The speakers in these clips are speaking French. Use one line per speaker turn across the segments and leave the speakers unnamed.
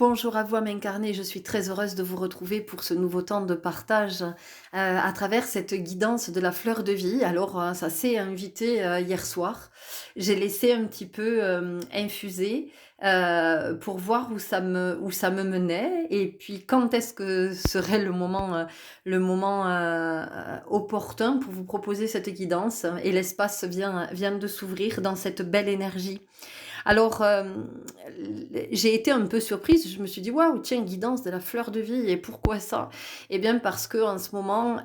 Bonjour à vous, âme incarnée, je suis très heureuse de vous retrouver pour ce nouveau temps de partage à travers cette guidance de la fleur de vie. Alors, ça s'est invité hier soir. J'ai laissé un petit peu infuser pour voir où ça me menait et puis quand est-ce que serait le moment opportun pour vous proposer cette guidance. Et l'espace vient de s'ouvrir dans cette belle énergie. Alors, j'ai été un peu surprise. Je me suis dit: «Waouh, tiens, guidance de la fleur de vie et pourquoi ça?» Eh bien, parce qu'en ce moment,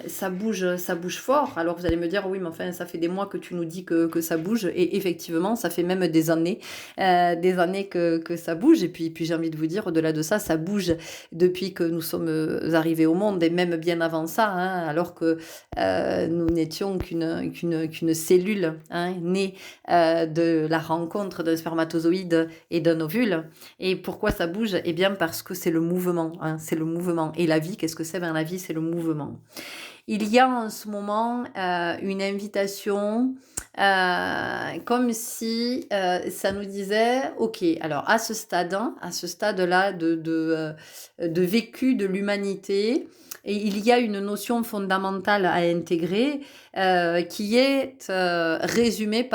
ça bouge fort. Alors vous allez me dire: «Oui, mais enfin, ça fait des mois que tu nous dis que ça bouge» et effectivement, ça fait même des années que ça bouge et puis j'ai envie de vous dire, au-delà de ça, ça bouge depuis que nous sommes, arrivés au monde et même bien avant ça, hein, alors que, nous n'étions qu'une cellule, hein, née de la rencontre d'un spermatozoïde et d'un ovule. Et pourquoi ça bouge? Eh bien parce que c'est le mouvement, hein, c'est le mouvement. Et la vie, qu'est-ce que c'est? Ben, la vie, c'est le mouvement. Il y a en ce moment une invitation, comme si ça nous disait, ok, alors à ce stade, hein, à ce stade-là de vécu de l'humanité, et il y a une notion fondamentale à intégrer qui est résumée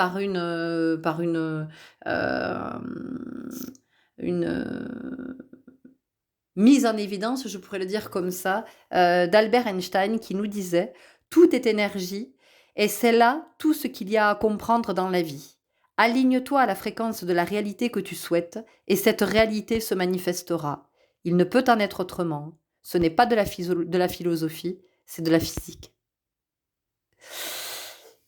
euh, une mise en évidence, je pourrais le dire comme ça, d'Albert Einstein qui nous disait: tout est énergie et c'est là tout ce qu'il y a à comprendre dans la vie. Aligne-toi à la fréquence de la réalité que tu souhaites et cette réalité se manifestera. Il ne peut en être autrement. Ce n'est pas de la philosophie, c'est de la physique.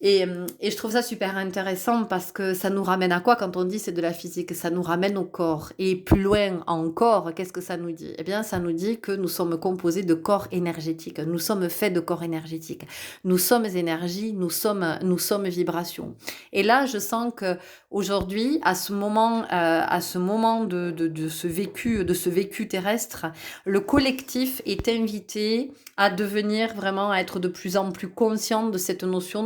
Et je trouve ça super intéressant parce que ça nous ramène à quoi quand on dit c'est de la physique? Ça nous ramène au corps. Et plus loin encore, qu'est-ce que ça nous dit? Eh bien, ça nous dit que nous sommes composés de corps énergétiques. Nous sommes faits de corps énergétiques. Nous sommes énergie, nous sommes vibration. Et là, je sens que aujourd'hui, à ce moment de ce vécu terrestre, le collectif est invité à devenir vraiment, à être de plus en plus conscient de cette notion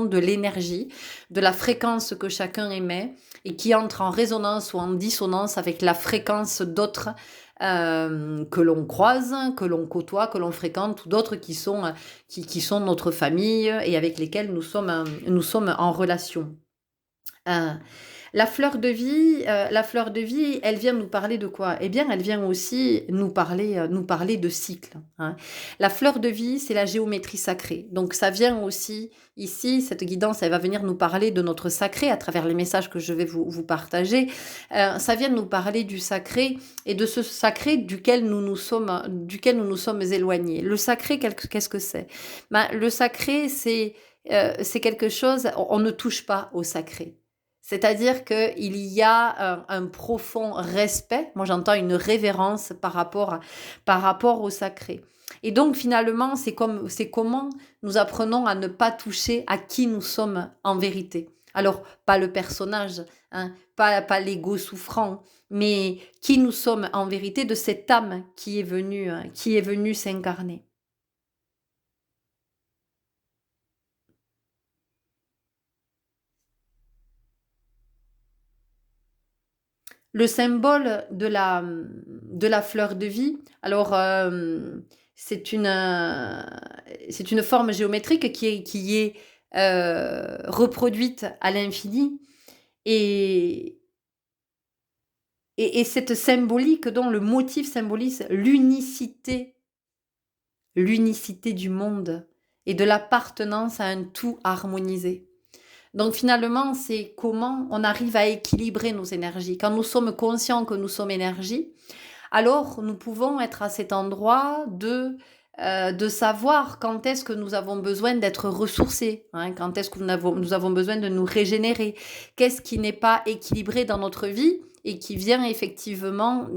de l'énergie, de la fréquence que chacun émet et qui entre en résonance ou en dissonance avec la fréquence d'autres que l'on croise, que l'on côtoie, que l'on fréquente ou d'autres qui sont notre famille et avec lesquels nous sommes en relation. Euh, la fleur de vie, elle vient nous parler de quoi? Eh bien, elle vient aussi nous parler de cycle, hein. La fleur de vie, c'est la géométrie sacrée. Donc, ça vient aussi ici, cette guidance, elle va venir nous parler de notre sacré à travers les messages que je vais vous partager. Ça vient nous parler du sacré et de ce sacré duquel nous nous sommes éloignés. Le sacré, qu'est-ce que c'est? Ben, le sacré, c'est quelque chose, on ne touche pas au sacré. C'est-à-dire qu'il y a un profond respect, moi j'entends une révérence par rapport au sacré. Et donc finalement, c'est comment nous apprenons à ne pas toucher à qui nous sommes en vérité. Alors, pas le personnage, hein, pas l'ego souffrant, mais qui nous sommes en vérité de cette âme qui est venue s'incarner. Le symbole de la fleur de vie, alors c'est c'est une forme géométrique qui est reproduite à l'infini et, et cette symbolique dont le motif symbolise l'unicité du monde et de l'appartenance à un tout harmonisé. Donc finalement, c'est comment on arrive à équilibrer nos énergies. Quand nous sommes conscients que nous sommes énergie, alors nous pouvons être à cet endroit de savoir quand est-ce que nous avons besoin d'être ressourcés, hein, quand est-ce que nous avons besoin de nous régénérer, qu'est-ce qui n'est pas équilibré dans notre vie et qui vient effectivement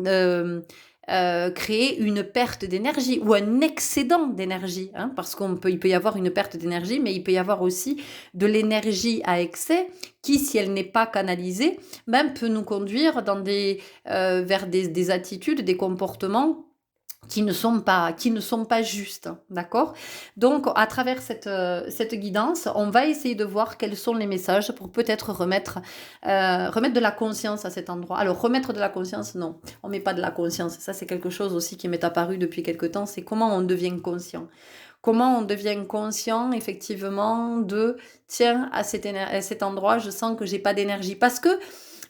créer une perte d'énergie ou un excédent d'énergie, hein, parce il peut y avoir une perte d'énergie, mais il peut y avoir aussi de l'énergie à excès qui, si elle n'est pas canalisée, même peut nous conduire vers des attitudes, des comportements qui ne sont pas justes, d'accord? Donc à travers cette guidance, on va essayer de voir quels sont les messages pour peut-être remettre de la conscience à cet endroit. Alors remettre de la conscience, non, on met pas de la conscience. Ça, c'est quelque chose aussi qui m'est apparu depuis quelque temps, c'est comment on devient conscient. Comment on devient conscient effectivement de tiens, à cet endroit, je sens que j'ai pas d'énergie. Parce que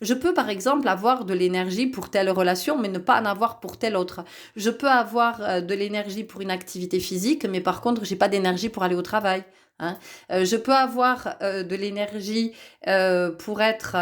je peux par exemple avoir de l'énergie pour telle relation, mais ne pas en avoir pour telle autre. Je peux avoir de l'énergie pour une activité physique, mais par contre, j'ai pas d'énergie pour aller au travail. Hein. Je peux avoir de l'énergie pour être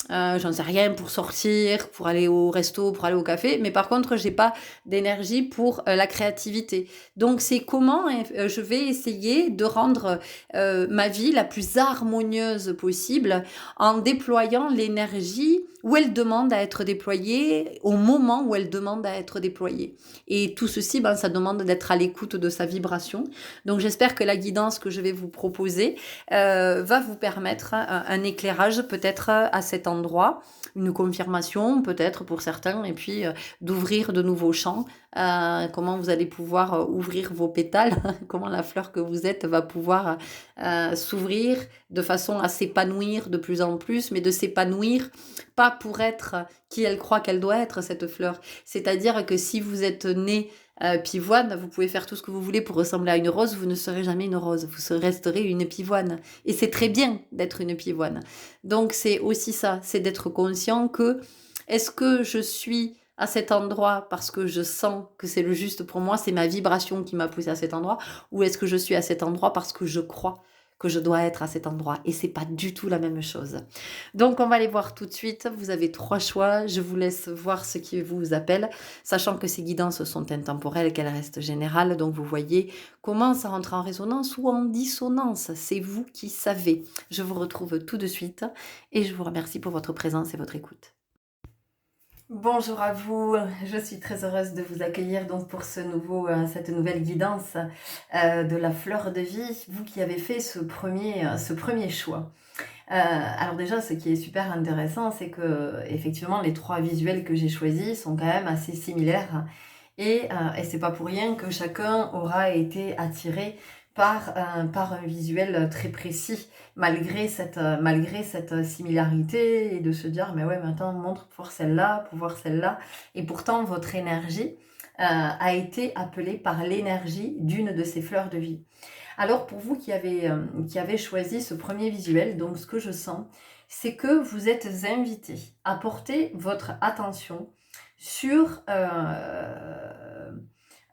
j'en sais rien, pour sortir, pour aller au resto, pour aller au café, mais par contre, j'ai pas d'énergie pour la créativité. Donc, c'est comment je vais essayer de rendre ma vie la plus harmonieuse possible en déployant l'énergie où elle demande à être déployée, au moment où elle demande à être déployée. Et tout ceci, ben, ça demande d'être à l'écoute de sa vibration. Donc, j'espère que la guidance que je vais vous proposer va vous permettre un éclairage peut-être à cet endroit, une confirmation peut-être pour certains, et puis d'ouvrir de nouveaux champs, comment vous allez pouvoir ouvrir vos pétales, comment la fleur que vous êtes va pouvoir s'ouvrir de façon à s'épanouir de plus en plus, mais de s'épanouir pas pour être qui elle croit qu'elle doit être, cette fleur. C'est-à-dire que si vous êtes né pivoine, vous pouvez faire tout ce que vous voulez pour ressembler à une rose, vous ne serez jamais une rose, vous resterez une pivoine. Et c'est très bien d'être une pivoine. Donc c'est aussi ça, c'est d'être conscient que est-ce que je suis à cet endroit parce que je sens que c'est le juste pour moi, c'est ma vibration qui m'a poussé à cet endroit, ou est-ce que je suis à cet endroit parce que je crois que je dois être à cet endroit, et c'est pas du tout la même chose. Donc on va aller voir tout de suite, vous avez 3 choix, je vous laisse voir ce qui vous appelle, sachant que ces guidances sont intemporelles, qu'elles restent générales, donc vous voyez comment ça rentre en résonance ou en dissonance, c'est vous qui savez. Je vous retrouve tout de suite et je vous remercie pour votre présence et votre écoute. Bonjour à vous, je suis très heureuse de vous accueillir donc pour cette nouvelle guidance de la fleur de vie, vous qui avez fait ce premier choix. Alors déjà, ce qui est super intéressant, c'est que effectivement les 3 visuels que j'ai choisis sont quand même assez similaires et c'est pas pour rien que chacun aura été attiré par un visuel très précis, malgré cette similarité, et de se dire mais ouais, maintenant montre pour voir celle-là, et pourtant votre énergie a été appelée par l'énergie d'une de ces fleurs de vie. Alors pour vous qui avez choisi ce premier visuel, donc ce que je sens, c'est que vous êtes invité à porter votre attention sur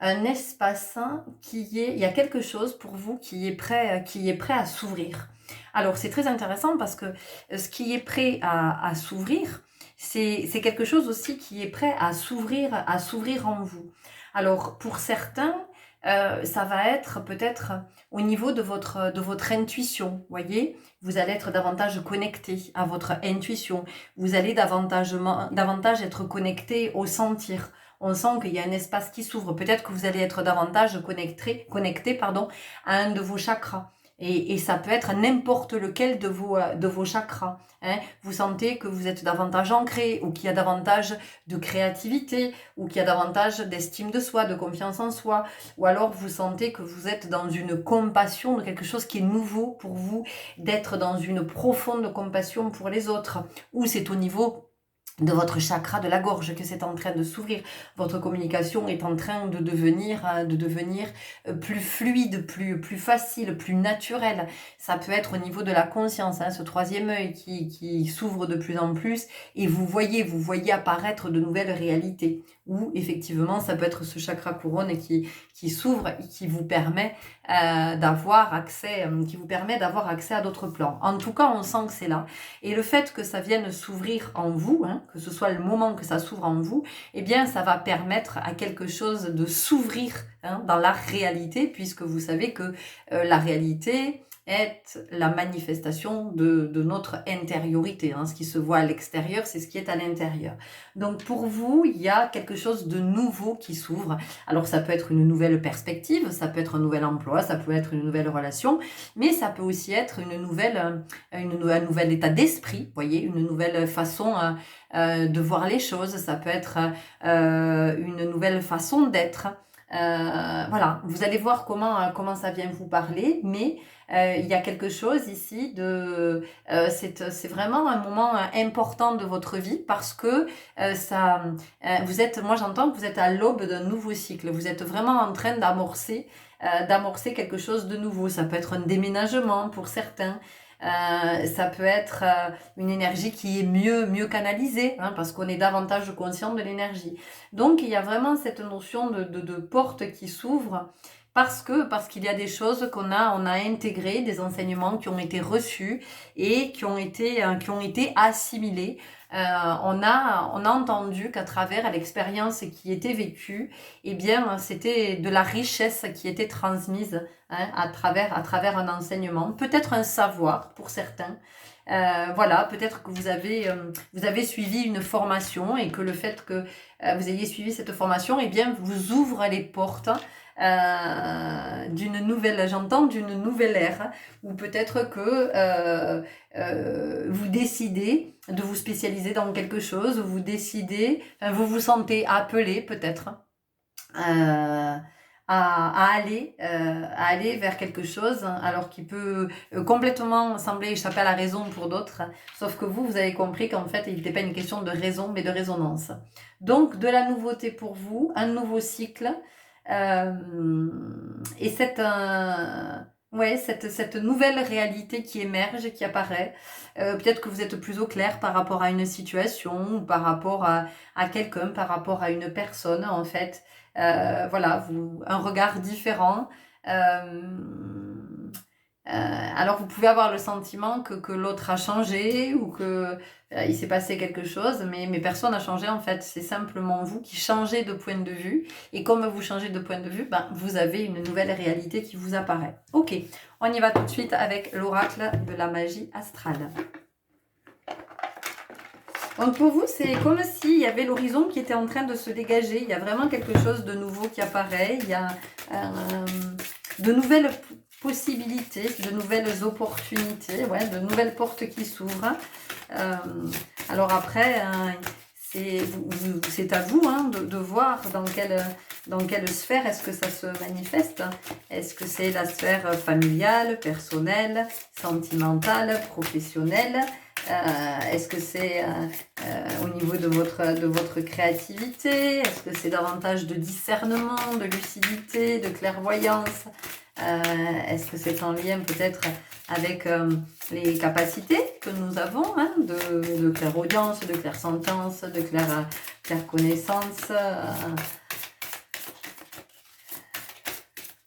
un espace il y a quelque chose pour vous qui est prêt à s'ouvrir. Alors c'est très intéressant parce que ce qui est prêt à s'ouvrir, c'est quelque chose aussi qui est prêt à s'ouvrir en vous. Alors pour certains, ça va être peut-être au niveau de votre intuition, voyez, vous allez être davantage connecté à votre intuition, vous allez davantage être connecté au sentir. On sent qu'il y a un espace qui s'ouvre. Peut-être que vous allez être davantage connecté à un de vos chakras. Et ça peut être n'importe lequel de vos chakras. Hein. Vous sentez que vous êtes davantage ancré, ou qu'il y a davantage de créativité, ou qu'il y a davantage d'estime de soi, de confiance en soi. Ou alors vous sentez que vous êtes dans une compassion de quelque chose qui est nouveau pour vous, d'être dans une profonde compassion pour les autres. Ou c'est au niveau de votre chakra de la gorge que c'est en train de s'ouvrir. Votre communication est en train de devenir plus fluide, plus facile, plus naturelle. Ça peut être au niveau de la conscience, ce 3e œil qui s'ouvre de plus en plus, et vous voyez apparaître de nouvelles réalités. Ou effectivement, ça peut être ce chakra couronne qui s'ouvre et qui vous permet d'avoir accès à d'autres plans. En tout cas, on sent que c'est là. Et le fait que ça vienne s'ouvrir en vous, que ce soit le moment que ça s'ouvre en vous, eh bien, ça va permettre à quelque chose de s'ouvrir dans la réalité, puisque vous savez que la réalité, est la manifestation de notre intériorité. Hein. Ce qui se voit à l'extérieur, c'est ce qui est à l'intérieur. Donc pour vous, il y a quelque chose de nouveau qui s'ouvre. Alors ça peut être une nouvelle perspective, ça peut être un nouvel emploi, ça peut être une nouvelle relation, mais ça peut aussi être un nouvel état d'esprit, voyez, une nouvelle façon de voir les choses, ça peut être une nouvelle façon d'être. Voilà, vous allez voir comment ça vient vous parler, mais il y a quelque chose ici c'est vraiment un moment important de votre vie parce que moi j'entends que vous êtes à l'aube d'un nouveau cycle, vous êtes vraiment en train d'amorcer quelque chose de nouveau. Ça peut être un déménagement pour certains. Ça peut être une énergie qui est mieux canalisée, hein, parce qu'on est davantage conscient de l'énergie. Donc il y a vraiment cette notion de porte qui s'ouvre parce qu'il y a des choses on a intégrées, des enseignements qui ont été reçus et qui ont été assimilés. On a entendu qu'à travers l'expérience qui était vécue, eh bien, c'était de la richesse qui était transmise, hein, à travers un enseignement, peut-être un savoir pour certains. Voilà, peut-être que vous avez suivi une formation et que le fait que vous ayez suivi cette formation, eh bien, vous ouvre les portes d'une nouvelle ère, ou peut-être que vous décidez de vous spécialiser dans quelque chose, vous vous sentez appelé peut-être à aller vers quelque chose, alors qui peut complètement sembler échapper à la raison pour d'autres, sauf que vous avez compris qu'en fait, il n'était pas une question de raison, mais de résonance. Donc, de la nouveauté pour vous, un nouveau cycle, et cette nouvelle réalité qui émerge, qui apparaît. Peut-être que vous êtes plus au clair par rapport à une situation, ou par rapport à quelqu'un, par rapport à une personne, en fait. Voilà, un regard différent. Alors vous pouvez avoir le sentiment que l'autre a changé ou que il s'est passé quelque chose, mais personne n'a changé en fait. C'est simplement vous qui changez de point de vue. Et comme vous changez de point de vue, vous avez une nouvelle réalité qui vous apparaît. Ok, on y va tout de suite avec l'oracle de la magie astrale. Donc pour vous, c'est comme s'il y avait l'horizon qui était en train de se dégager. Il y a vraiment quelque chose de nouveau qui apparaît. Il y a de nouvelles possibilités, de nouvelles opportunités, de nouvelles portes qui s'ouvrent. Alors après, c'est à vous de voir dans quelle sphère est-ce que ça se manifeste. Est-ce que c'est la sphère familiale, personnelle, sentimentale, professionnelle? Est-ce que c'est au niveau de votre créativité? Est-ce que c'est davantage de discernement, de lucidité, de clairvoyance? Est-ce que c'est en lien peut-être avec les capacités que nous avons, de clairaudience, de clairsentence, de clairconnaissance?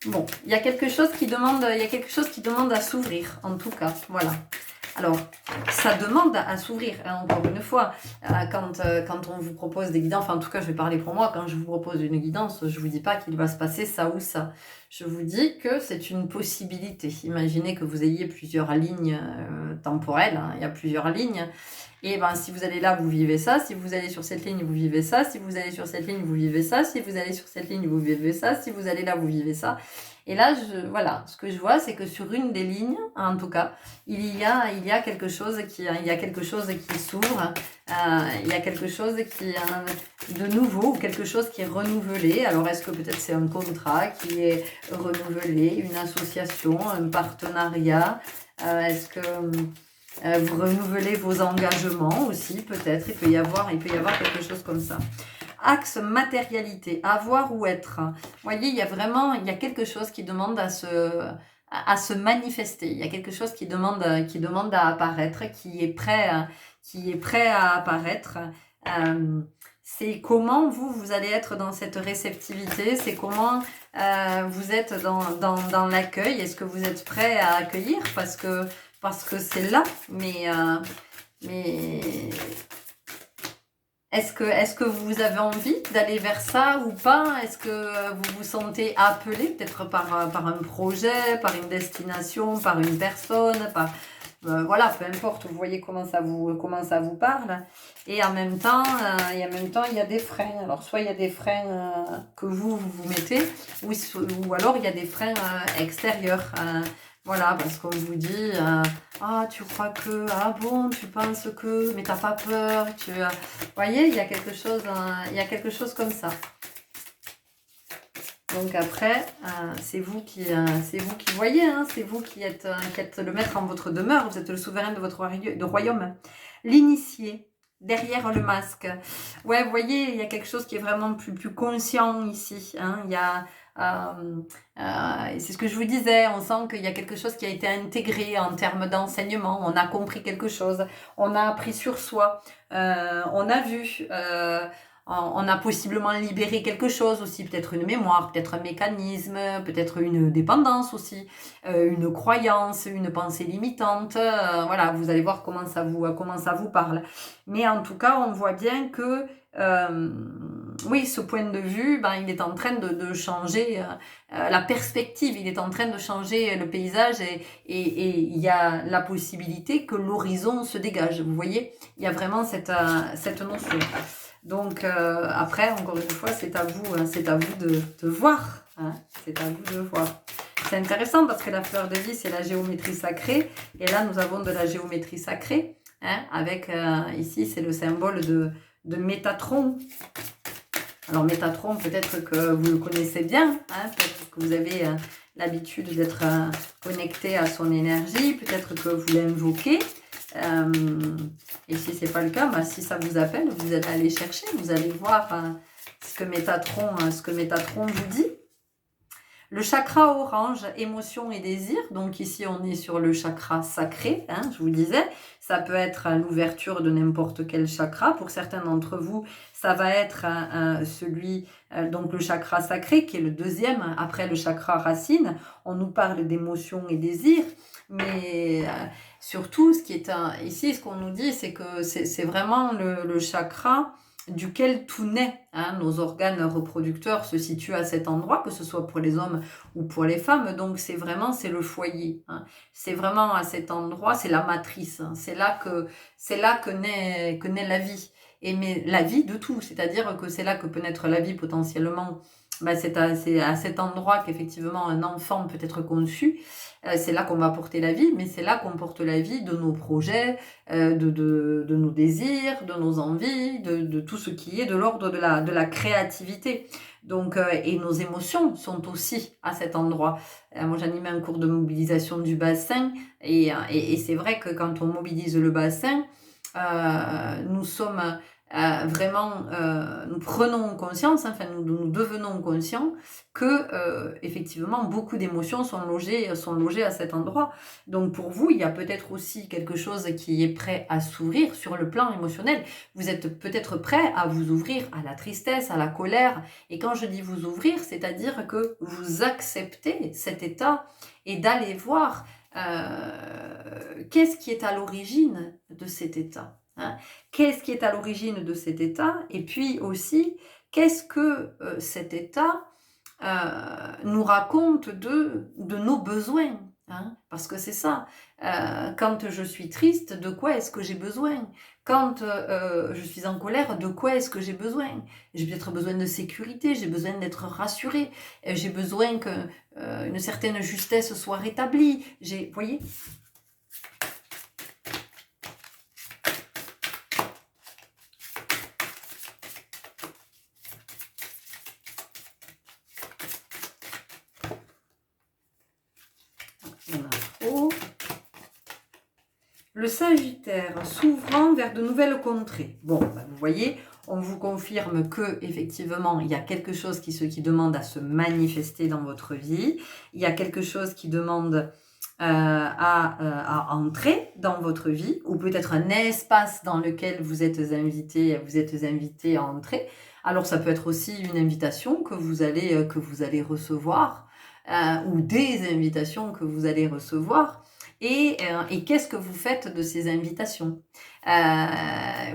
Bon, il y a quelque chose qui demande à s'ouvrir, en tout cas, voilà. Alors, ça demande à s'ouvrir, encore une fois. Quand on vous propose des guidances, enfin en tout cas je vais parler pour moi, quand je vous propose une guidance, je ne vous dis pas qu'il va se passer ça ou ça. Je vous dis que c'est une possibilité. Imaginez que vous ayez plusieurs lignes temporelles, il y a plusieurs lignes. Et si vous allez là, vous vivez ça. Si vous allez sur cette ligne, vous vivez ça. Si vous allez sur cette ligne, vous vivez ça. Si vous allez sur cette ligne, vous vivez ça. Si vous allez là, vous vivez ça. Et là, voilà, ce que je vois, c'est que sur une des lignes, en tout cas, il y a quelque chose qui s'ouvre, il y a quelque chose qui est de nouveau, ou quelque chose qui est renouvelé. Alors, est-ce que peut-être c'est un contrat qui est renouvelé, une association, un partenariat? Est-ce que vous renouvelez vos engagements aussi, peut-être? Il peut y avoir quelque chose comme ça. Axe matérialité, avoir ou être. Vous voyez, il y a quelque chose qui demande à se manifester. Il y a quelque chose qui demande à apparaître, qui est prêt à apparaître. C'est comment vous allez être dans cette réceptivité, c'est comment vous êtes dans l'accueil. Est-ce que vous êtes prêt à accueillir parce que c'est là, mais est-ce que vous avez envie d'aller vers ça ou pas? Est-ce que vous vous sentez appelé peut-être par un projet, par une destination, par une personne, voilà, peu importe, vous voyez comment ça vous parle. Et en même temps, il y a des freins. Alors, soit il y a des freins que vous mettez, ou alors il y a des freins extérieurs. Voilà, parce qu'on vous dit, ah, tu crois que, ah bon, tu penses que, mais t'as pas peur, vous voyez, il y a quelque chose comme ça. Donc après, c'est vous qui voyez, hein, c'est vous qui êtes le maître en votre demeure, vous êtes le souverain de votre royaume. L'initié, derrière le masque. Ouais, vous voyez, il y a quelque chose qui est vraiment plus conscient ici. Hein, il y a, c'est ce que je vous disais, on sent qu'il y a quelque chose qui a été intégré en termes d'enseignement, on a compris quelque chose, on a appris sur soi, on a vu... on a possiblement libéré quelque chose aussi, peut-être une mémoire, peut-être un mécanisme, peut-être une dépendance aussi, une croyance, une pensée limitante. Voilà, vous allez voir comment ça vous parle. Mais en tout cas, on voit bien que oui, ce point de vue, ben, il est en train de changer la perspective, il est en train de changer le paysage et il y a la possibilité que l'horizon se dégage. Vous voyez, il y a vraiment cette notion. Donc après, encore une fois, c'est à vous de voir. Hein, c'est à vous de voir. C'est intéressant parce que la fleur de vie, c'est la géométrie sacrée. Et là, nous avons de la géométrie sacrée. Hein, avec, ici, c'est le symbole de Métatron. Alors Métatron, peut-être que vous le connaissez bien. Hein, peut-être que vous avez l'habitude d'être connecté à son énergie. Peut-être que vous l'invoquez. Et si c'est pas le cas, bah, si ça vous appelle, vous allez aller chercher, vous allez voir ce que Métatron vous dit. Le chakra orange, émotion et désir. Donc ici, on est sur le chakra sacré, hein, je vous disais. Ça peut être l'ouverture de n'importe quel chakra. Pour certains d'entre vous, ça va être donc le chakra sacré, qui est le deuxième, après le chakra racine. On nous parle d'émotion et désir. Mais surtout, ici, ce qu'on nous dit, c'est que c'est vraiment le chakra duquel tout naît. Hein. Nos organes reproducteurs se situent à cet endroit, que ce soit pour les hommes ou pour les femmes. Donc, c'est le foyer. Hein. C'est vraiment à cet endroit, c'est la matrice. Hein. C'est là que naît la vie. Mais la vie de tout. C'est-à-dire que c'est là que peut naître la vie potentiellement. Ben, c'est à cet endroit qu'effectivement un enfant peut être conçu. C'est là qu'on va porter la vie, mais c'est là qu'on porte la vie de nos projets, de nos désirs, de nos envies, de tout ce qui est de l'ordre de la créativité. Donc, et nos émotions sont aussi à cet endroit. Moi, j'animais un cours de mobilisation du bassin, et c'est vrai que quand on mobilise le bassin, nous sommes... nous prenons conscience, enfin nous devenons conscients que effectivement beaucoup d'émotions sont logées à cet endroit. Donc pour vous, il y a peut-être aussi quelque chose qui est prêt à s'ouvrir sur le plan émotionnel. Vous êtes peut-être prêt à vous ouvrir à la tristesse, à la colère. Et quand je dis vous ouvrir, c'est-à-dire que vous acceptez cet état et d'aller voir qu'est-ce qui est à l'origine de cet état. Hein. Qu'est-ce qui est à l'origine de cet état? Et puis aussi, qu'est-ce que cet état nous raconte de nos besoins? Hein? Parce que c'est ça. Quand je suis triste, de quoi est-ce que j'ai besoin? Quand je suis en colère, de quoi est-ce que j'ai besoin? J'ai peut-être besoin de sécurité, j'ai besoin d'être rassurée, j'ai besoin qu'une certaine justesse soit rétablie. Vous voyez? Le Sagittaire, s'ouvrant vers de nouvelles contrées. Bon, ben vous voyez, on vous confirme que effectivement, il y a quelque chose qui demande à se manifester dans votre vie. Il y a quelque chose qui demande à entrer dans votre vie, ou peut-être un espace dans lequel vous êtes invité à entrer. Alors, ça peut être aussi une invitation que vous allez recevoir, ou des invitations que vous allez recevoir. Et qu'est-ce que vous faites de ces invitations?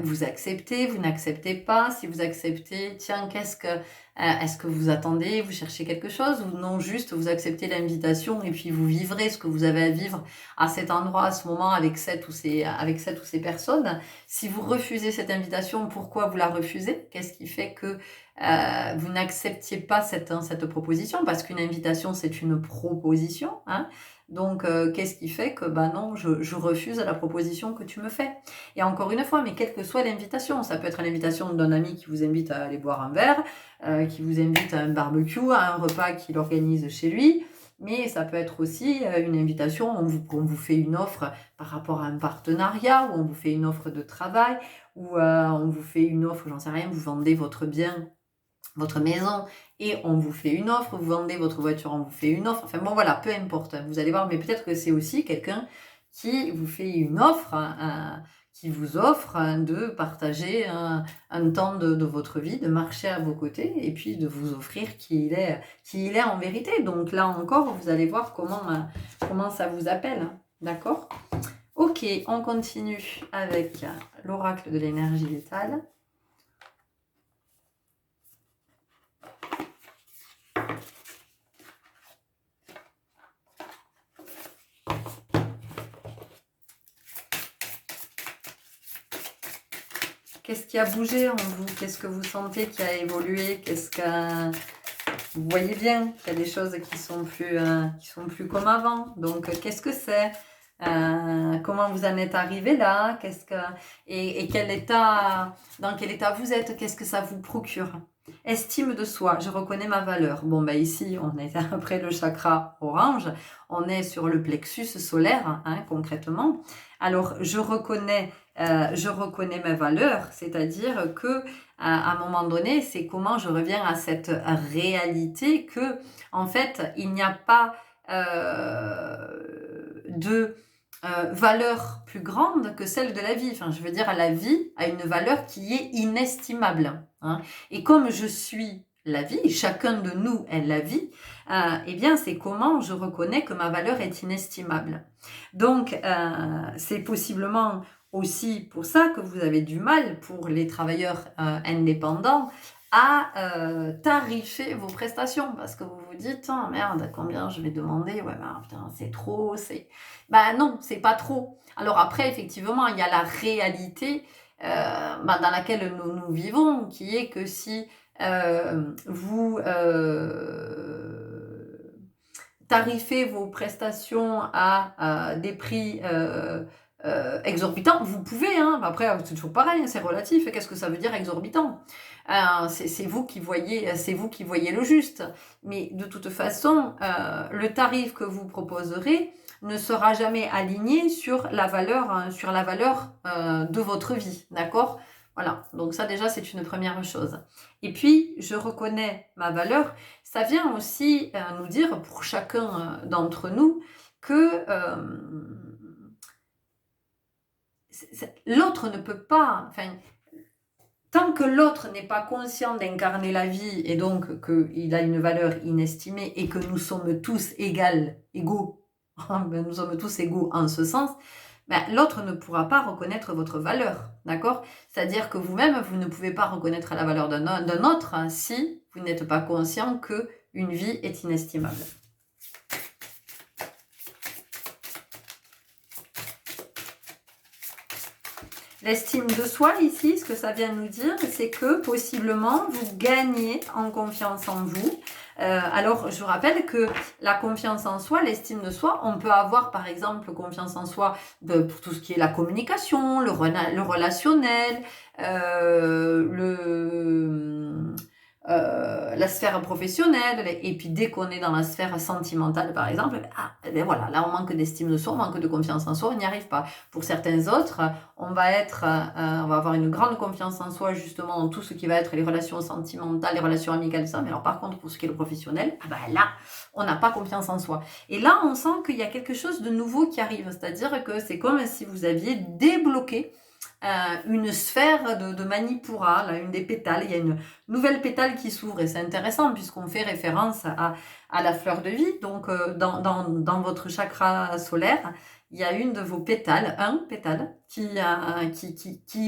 Vous acceptez, vous n'acceptez pas? Si vous acceptez, tiens, est-ce que vous attendez, vous cherchez quelque chose ou non, juste vous acceptez l'invitation et puis vous vivrez ce que vous avez à vivre à cet endroit, à ce moment, avec cette ou ces personnes? Si vous refusez cette invitation, pourquoi vous la refusez? Qu'est-ce qui fait que vous n'acceptiez pas cette proposition? Parce qu'une invitation, c'est une proposition, hein. Donc, qu'est-ce qui fait que, bah non, je refuse la proposition que tu me fais? Et encore une fois, mais quelle que soit l'invitation, ça peut être l'invitation d'un ami qui vous invite à aller boire un verre, qui vous invite à un barbecue, à un repas qu'il organise chez lui, mais ça peut être aussi une invitation, on vous fait une offre par rapport à un partenariat, ou on vous fait une offre de travail, ou on vous fait une offre, j'en sais rien, vous vendez votre bien, votre maison, et on vous fait une offre, vous vendez votre voiture, on vous fait une offre, enfin bon voilà, peu importe, vous allez voir, mais peut-être que c'est aussi quelqu'un qui vous fait une offre, qui vous offre de partager un temps de votre vie, de marcher à vos côtés, et puis de vous offrir qui il est en vérité. Donc là encore, vous allez voir comment ça vous appelle, hein. D'accord? Ok, on continue avec l'oracle de l'énergie vitale. Qu'est-ce qui a bougé en vous? Qu'est-ce que vous sentez qui a évolué? Vous voyez bien qu'il y a des choses qui sont plus comme avant. Donc, qu'est-ce que c'est? Comment vous en êtes arrivé là? Et dans quel état vous êtes? Qu'est-ce que ça vous procure? Estime de soi, je reconnais ma valeur. Bon, ben ici, on est après le chakra orange, on est sur le plexus solaire, hein, concrètement. Alors, je reconnais mes valeurs, c'est-à-dire que à un moment donné, c'est comment je reviens à cette réalité que, en fait, il n'y a pas de valeur plus grande que celle de la vie. Enfin, je veux dire, la vie a une valeur qui est inestimable, hein. Et comme je suis la vie, chacun de nous est la vie, eh bien, c'est comment je reconnais que ma valeur est inestimable. Donc, c'est possiblement aussi pour ça que vous avez du mal, pour les travailleurs indépendants, à tarifer vos prestations, parce que vous vous dites, oh, merde, combien je vais demander? Ouais, bah, putain, c'est trop, bah non, c'est pas trop. Alors après, effectivement, il y a la réalité dans laquelle nous vivons, qui est que si vous tarifez vos prestations à des prix exorbitants, vous pouvez, hein. Après, c'est toujours pareil, c'est relatif. Qu'est-ce que ça veut dire exorbitant? C'est vous qui voyez le juste. Mais de toute façon, le tarif que vous proposerez ne sera jamais aligné sur la valeur de votre vie, d'accord? Voilà, donc ça déjà c'est une première chose. Et puis, je reconnais ma valeur, ça vient aussi nous dire pour chacun d'entre nous que l'autre ne peut pas, enfin, tant que l'autre n'est pas conscient d'incarner la vie et donc qu'il a une valeur inestimée et que nous sommes tous égaux, nous sommes tous égaux en ce sens, ben, l'autre ne pourra pas reconnaître votre valeur, d'accord? C'est-à-dire que vous-même, vous ne pouvez pas reconnaître la valeur d'un autre si vous n'êtes pas conscient qu'une vie est inestimable. L'estime de soi, ici, ce que ça vient nous dire, c'est que possiblement, vous gagnez en confiance en vous. Alors, je vous rappelle que la confiance en soi, l'estime de soi, on peut avoir, par exemple, confiance en soi pour tout ce qui est la communication, le relationnel, la sphère professionnelle, et puis dès qu'on est dans la sphère sentimentale, par exemple, ben voilà, là on manque d'estime de soi, on manque de confiance en soi, on n'y arrive pas. Pour certains autres, on va avoir une grande confiance en soi justement dans tout ce qui va être les relations sentimentales, les relations amicales, ça. Mais alors par contre, pour ce qui est le professionnel, là, on n'a pas confiance en soi. Et là, on sent qu'il y a quelque chose de nouveau qui arrive, c'est-à-dire que c'est comme si vous aviez débloqué une sphère de Manipura, là, une des pétales, il y a une nouvelle pétale qui s'ouvre et c'est intéressant puisqu'on fait référence à la fleur de vie, donc dans votre chakra solaire, il y a une de vos pétales, un pétale,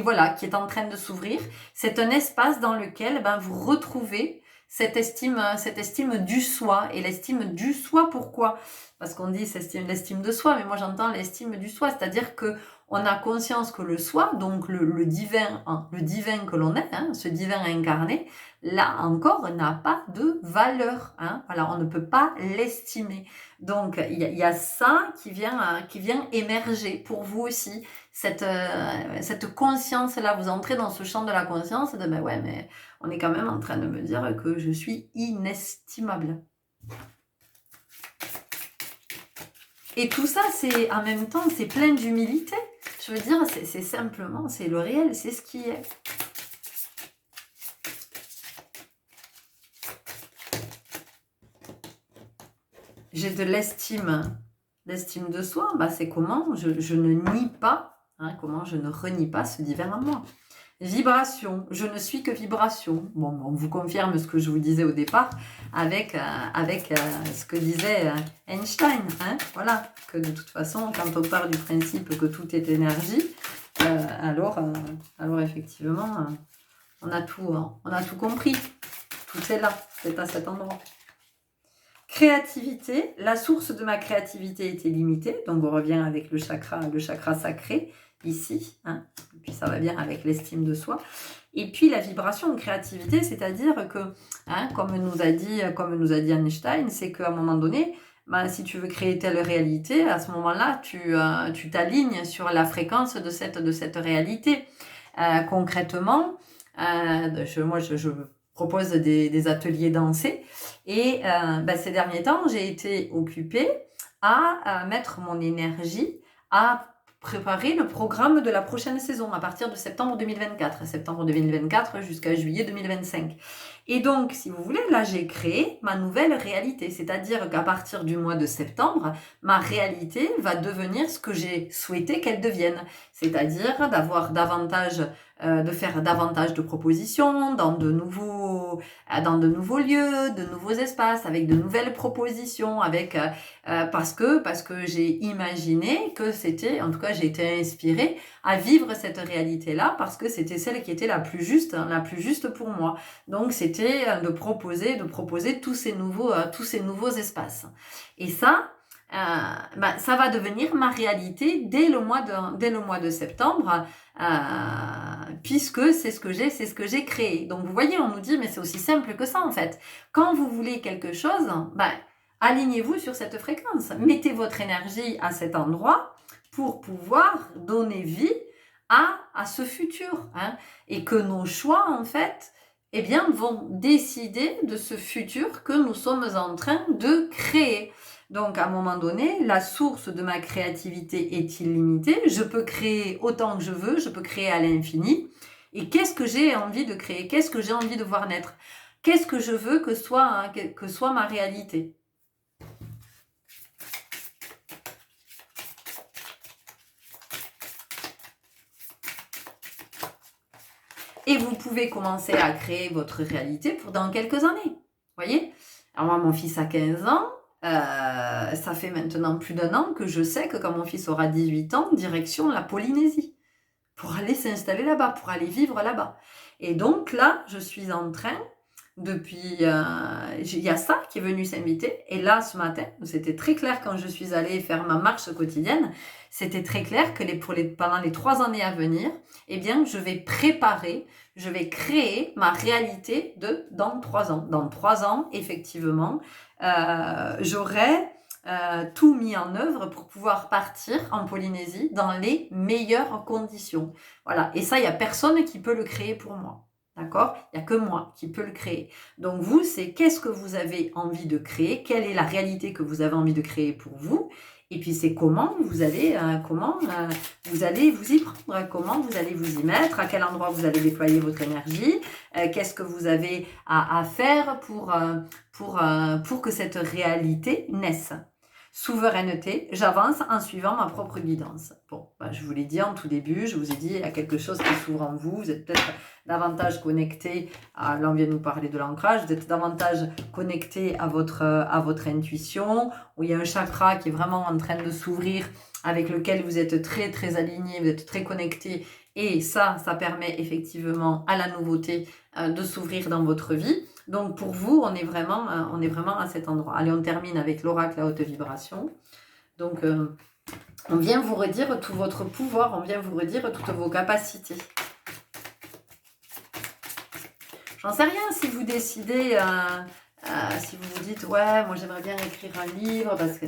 voilà, qui est en train de s'ouvrir. C'est un espace dans lequel vous retrouvez cette estime du soi. Et l'estime du soi, pourquoi? Parce qu'on dit l'estime de soi, mais moi j'entends l'estime du soi, c'est-à-dire que on a conscience que le soi, donc le divin, hein, le divin que l'on est, hein, ce divin incarné, là encore, n'a pas de valeur. Hein, voilà, on ne peut pas l'estimer. Donc, il y a ça qui vient émerger pour vous aussi. Cette conscience-là, vous entrez dans ce champ de la conscience de, ouais, mais on est quand même en train de me dire que je suis inestimable. Et tout ça, c'est en même temps, c'est plein d'humilité. Je veux dire, c'est simplement, c'est le réel, c'est ce qui est. J'ai de l'estime de soi, c'est comment je ne nie pas, hein, comment je ne renie pas ce divin en moi. Vibration, je ne suis que vibration. Bon, on vous confirme ce que je vous disais au départ avec ce que disait Einstein. Hein, voilà, que de toute façon, quand on part du principe que tout est énergie, alors effectivement, on a tout compris. Tout est là, c'est à cet endroit. Créativité, la source de ma créativité est illimitée, donc on revient avec le chakra sacré ici, hein, et puis ça va bien avec l'estime de soi. Et puis la vibration de créativité, c'est-à-dire que, hein, comme nous a dit Einstein, c'est qu'à un moment donné, si tu veux créer telle réalité, à ce moment-là, tu t'alignes sur la fréquence de cette réalité. Concrètement, je propose des ateliers dansés et ces derniers temps, j'ai été occupée à mettre mon énergie à préparer le programme de la prochaine saison à partir de septembre 2024 jusqu'à juillet 2025. Et donc, si vous voulez, là, j'ai créé ma nouvelle réalité, c'est-à-dire qu'à partir du mois de septembre, ma réalité va devenir ce que j'ai souhaité qu'elle devienne, c'est-à-dire de faire davantage de propositions dans de nouveaux lieux, de nouveaux espaces, avec de nouvelles propositions, parce que j'ai imaginé que c'était, en tout cas j'ai été inspirée à vivre cette réalité-là parce que c'était celle qui était la plus juste pour moi. Donc c'était de proposer tous ces nouveaux espaces. Et ça va devenir ma réalité dès le mois de septembre, puisque c'est ce que j'ai créé. Donc vous voyez, on nous dit mais c'est aussi simple que ça en fait. Quand vous voulez quelque chose, alignez-vous sur cette fréquence. Mettez votre énergie à cet endroit pour pouvoir donner vie à ce futur. Hein, et que nos choix, en fait, vont décider de ce futur que nous sommes en train de créer. Donc, à un moment donné, la source de ma créativité est illimitée. Je peux créer autant que je veux, je peux créer à l'infini. Et qu'est-ce que j'ai envie de créer? Qu'est-ce que j'ai envie de voir naître? Qu'est-ce que je veux que soit ma réalité? Et vous pouvez commencer à créer votre réalité pour dans quelques années. Vous voyez? Alors moi, mon fils a 15 ans. Ça fait maintenant plus d'1 an que je sais que quand mon fils aura 18 ans, direction la Polynésie. Pour aller s'installer là-bas, pour aller vivre là-bas. Et donc là, je suis en train, depuis... il y a ça qui est venu s'inviter. Et là, ce matin, c'était très clair quand je suis allée faire ma marche quotidienne, c'était très clair que pendant les 3 années à venir, je vais créer ma réalité dans 3 ans. Dans 3 ans, effectivement, j'aurai tout mis en œuvre pour pouvoir partir en Polynésie dans les meilleures conditions. Voilà. Et ça, il n'y a personne qui peut le créer pour moi. D'accord? Il n'y a que moi qui peux le créer. Donc vous, c'est qu'est-ce que vous avez envie de créer? Quelle est la réalité que vous avez envie de créer pour vous? Et puis c'est comment vous allez vous y prendre, comment vous allez vous y mettre, à quel endroit vous allez déployer votre énergie, qu'est-ce que vous avez à faire pour que cette réalité naisse. Souveraineté, j'avance en suivant ma propre guidance. Bon, je vous l'ai dit en tout début, je vous ai dit, il y a quelque chose qui s'ouvre en vous, vous êtes peut-être davantage connecté, là on vient de nous parler de l'ancrage, vous êtes davantage connecté à votre intuition, où il y a un chakra qui est vraiment en train de s'ouvrir avec lequel vous êtes très très aligné, vous êtes très connecté, et ça permet effectivement à la nouveauté de s'ouvrir dans votre vie. Donc pour vous, on est vraiment à cet endroit. Allez, on termine avec l'oracle à haute vibration. Donc on vient vous redire tout votre pouvoir, on vient vous redire toutes vos capacités. J'en sais rien si vous décidez, si vous vous dites, ouais, moi j'aimerais bien écrire un livre parce que...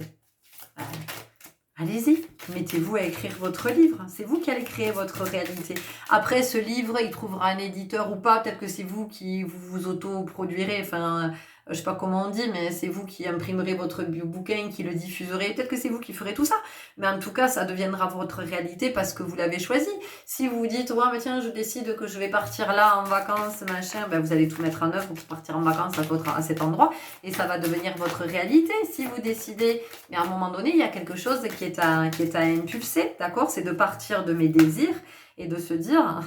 allez-y, mettez-vous à écrire votre livre. C'est vous qui allez créer votre réalité. Après, ce livre, il trouvera un éditeur ou pas. Peut-être que c'est vous qui vous autoproduirez. Enfin, je sais pas comment on dit, mais c'est vous qui imprimerez votre bouquin, qui le diffuserez. Peut-être que c'est vous qui ferez tout ça. Mais en tout cas, ça deviendra votre réalité parce que vous l'avez choisi. Si vous vous dites, ouais, mais tiens, je décide que je vais partir là en vacances, machin, ben, vous allez tout mettre en œuvre pour partir en vacances à cet endroit. Et ça va devenir votre réalité. Si vous décidez, mais à un moment donné, il y a quelque chose qui est à impulser, d'accord? C'est de partir de mes désirs et de se dire,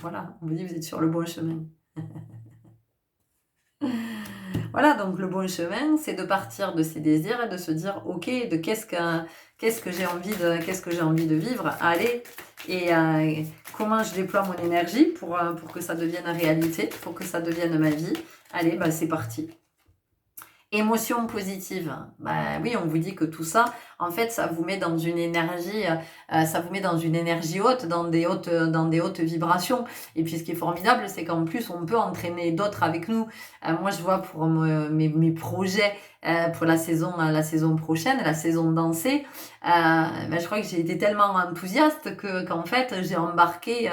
voilà, on vous dit, vous êtes sur le bon chemin. Voilà, donc le bon chemin, c'est de partir de ses désirs et de se dire, ok, de qu'est-ce que j'ai envie de vivre, allez, et comment je déploie mon énergie pour que ça devienne réalité, pour que ça devienne ma vie. Allez, bah, c'est parti. Émotion positive, bah oui, on vous dit que tout ça, en fait, ça vous met dans une énergie, haute, dans des hautes vibrations. Et puis, ce qui est formidable, c'est qu'en plus, on peut entraîner d'autres avec nous. Moi, je vois pour mes projets pour la saison prochaine, la saison dansée, je crois que j'ai été tellement enthousiaste qu'en fait, j'ai embarqué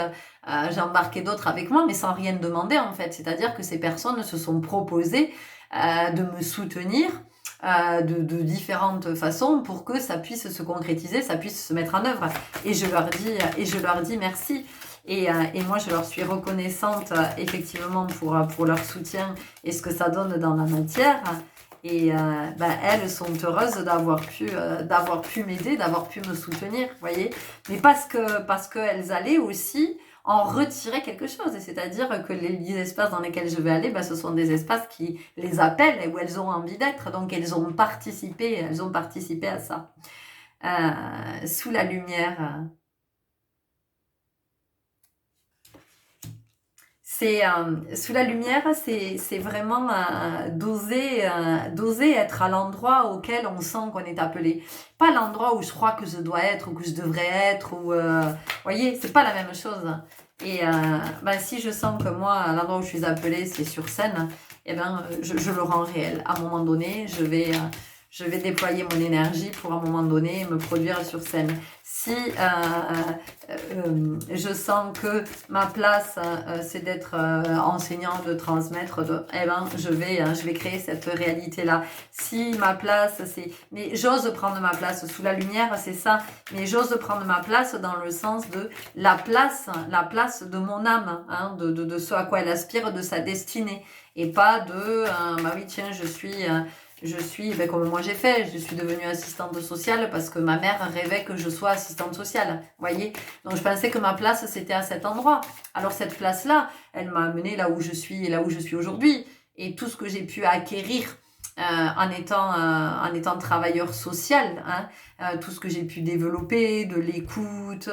d'autres avec moi, mais sans rien demander, en fait. C'est-à-dire que ces personnes se sont proposées de me soutenir de différentes façons pour que ça puisse se concrétiser, ça puisse se mettre en œuvre. Et je leur dis merci. Et moi, je leur suis reconnaissante effectivement pour leur soutien et ce que ça donne dans la matière. Et elles sont heureuses d'avoir pu m'aider, d'avoir pu me soutenir, voyez. Mais parce qu'elles allaient aussi en retirer quelque chose. Et c'est-à-dire que les espaces dans lesquels je vais aller, ce sont des espaces qui les appellent et où elles ont envie d'être. Donc elles ont participé à ça. Sous la lumière... sous la lumière, c'est vraiment d'oser être à l'endroit auquel on sent qu'on est appelé. Pas l'endroit où je crois que je dois être ou que je devrais être. Voyez, c'est pas la même chose. Et si je sens que moi, l'endroit où je suis appelée, c'est sur scène, je le rends réel. À un moment donné, je vais déployer mon énergie pour à un moment donné me produire sur scène. Si je sens que ma place c'est d'être enseignant, de transmettre, je vais créer cette réalité-là. Si ma place mais j'ose prendre ma place sous la lumière, c'est ça. Mais j'ose prendre ma place dans le sens de la place de mon âme, hein, de ce à quoi elle aspire, de sa destinée. Et pas de oui tiens, je suis, comme moi j'ai fait, je suis devenue assistante sociale parce que ma mère rêvait que je sois assistante sociale, voyez. Donc je pensais que ma place c'était à cet endroit. Alors cette place-là, elle m'a amenée là où je suis aujourd'hui. Et tout ce que j'ai pu acquérir en étant travailleur social, hein, tout ce que j'ai pu développer, de l'écoute,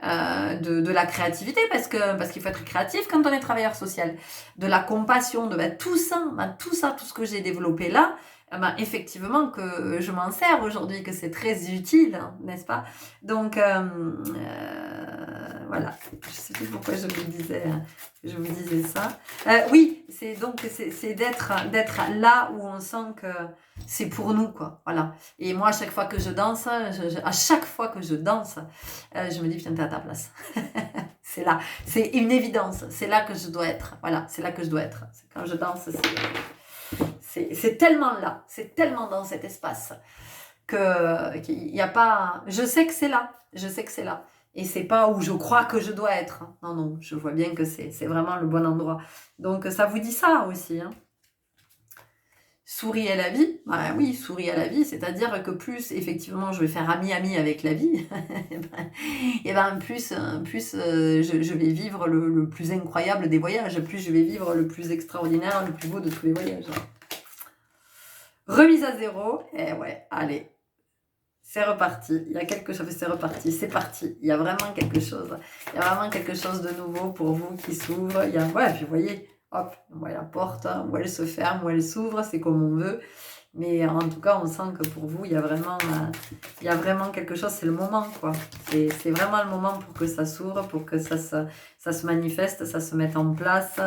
de la créativité, parce qu'il faut être créatif quand on est travailleur social, de la compassion, de tout ça, tout ce que j'ai développé là, effectivement que je m'en sers aujourd'hui, que c'est très utile, hein, n'est-ce pas? Donc voilà, je sais plus pourquoi je vous disais ça. Oui, c'est d'être là où on sent que c'est pour nous, quoi. Voilà. Et moi, à chaque fois que je danse, je me dis putain, t'es à ta place. C'est là, c'est une évidence. C'est là que je dois être. Voilà, c'est là que je dois être. Quand je danse, c'est tellement là, c'est tellement dans cet espace qu'il n'y a pas... Je sais que c'est là. Et c'est pas où je crois que je dois être. Non, je vois bien que c'est vraiment le bon endroit. Donc ça vous dit ça aussi, hein. Sourire à la vie, oui, sourire à la vie, c'est-à-dire que plus effectivement je vais faire ami avec la vie, plus je vais vivre le plus incroyable des voyages, plus je vais vivre le plus extraordinaire, le plus beau de tous les voyages. Remise à zéro, ouais, allez, c'est reparti. Il y a quelque chose, c'est reparti, c'est parti. Il y a vraiment quelque chose. Il y a vraiment quelque chose de nouveau pour vous qui s'ouvre. Il y a, ouais, puis vous voyez, hop, on voit la porte, hein, où elle se ferme, où elle s'ouvre, c'est comme on veut. Mais en tout cas, on sent que pour vous, il y a vraiment quelque chose, c'est le moment, quoi. C'est vraiment le moment pour que ça s'ouvre, pour que ça se manifeste, ça se mette en place.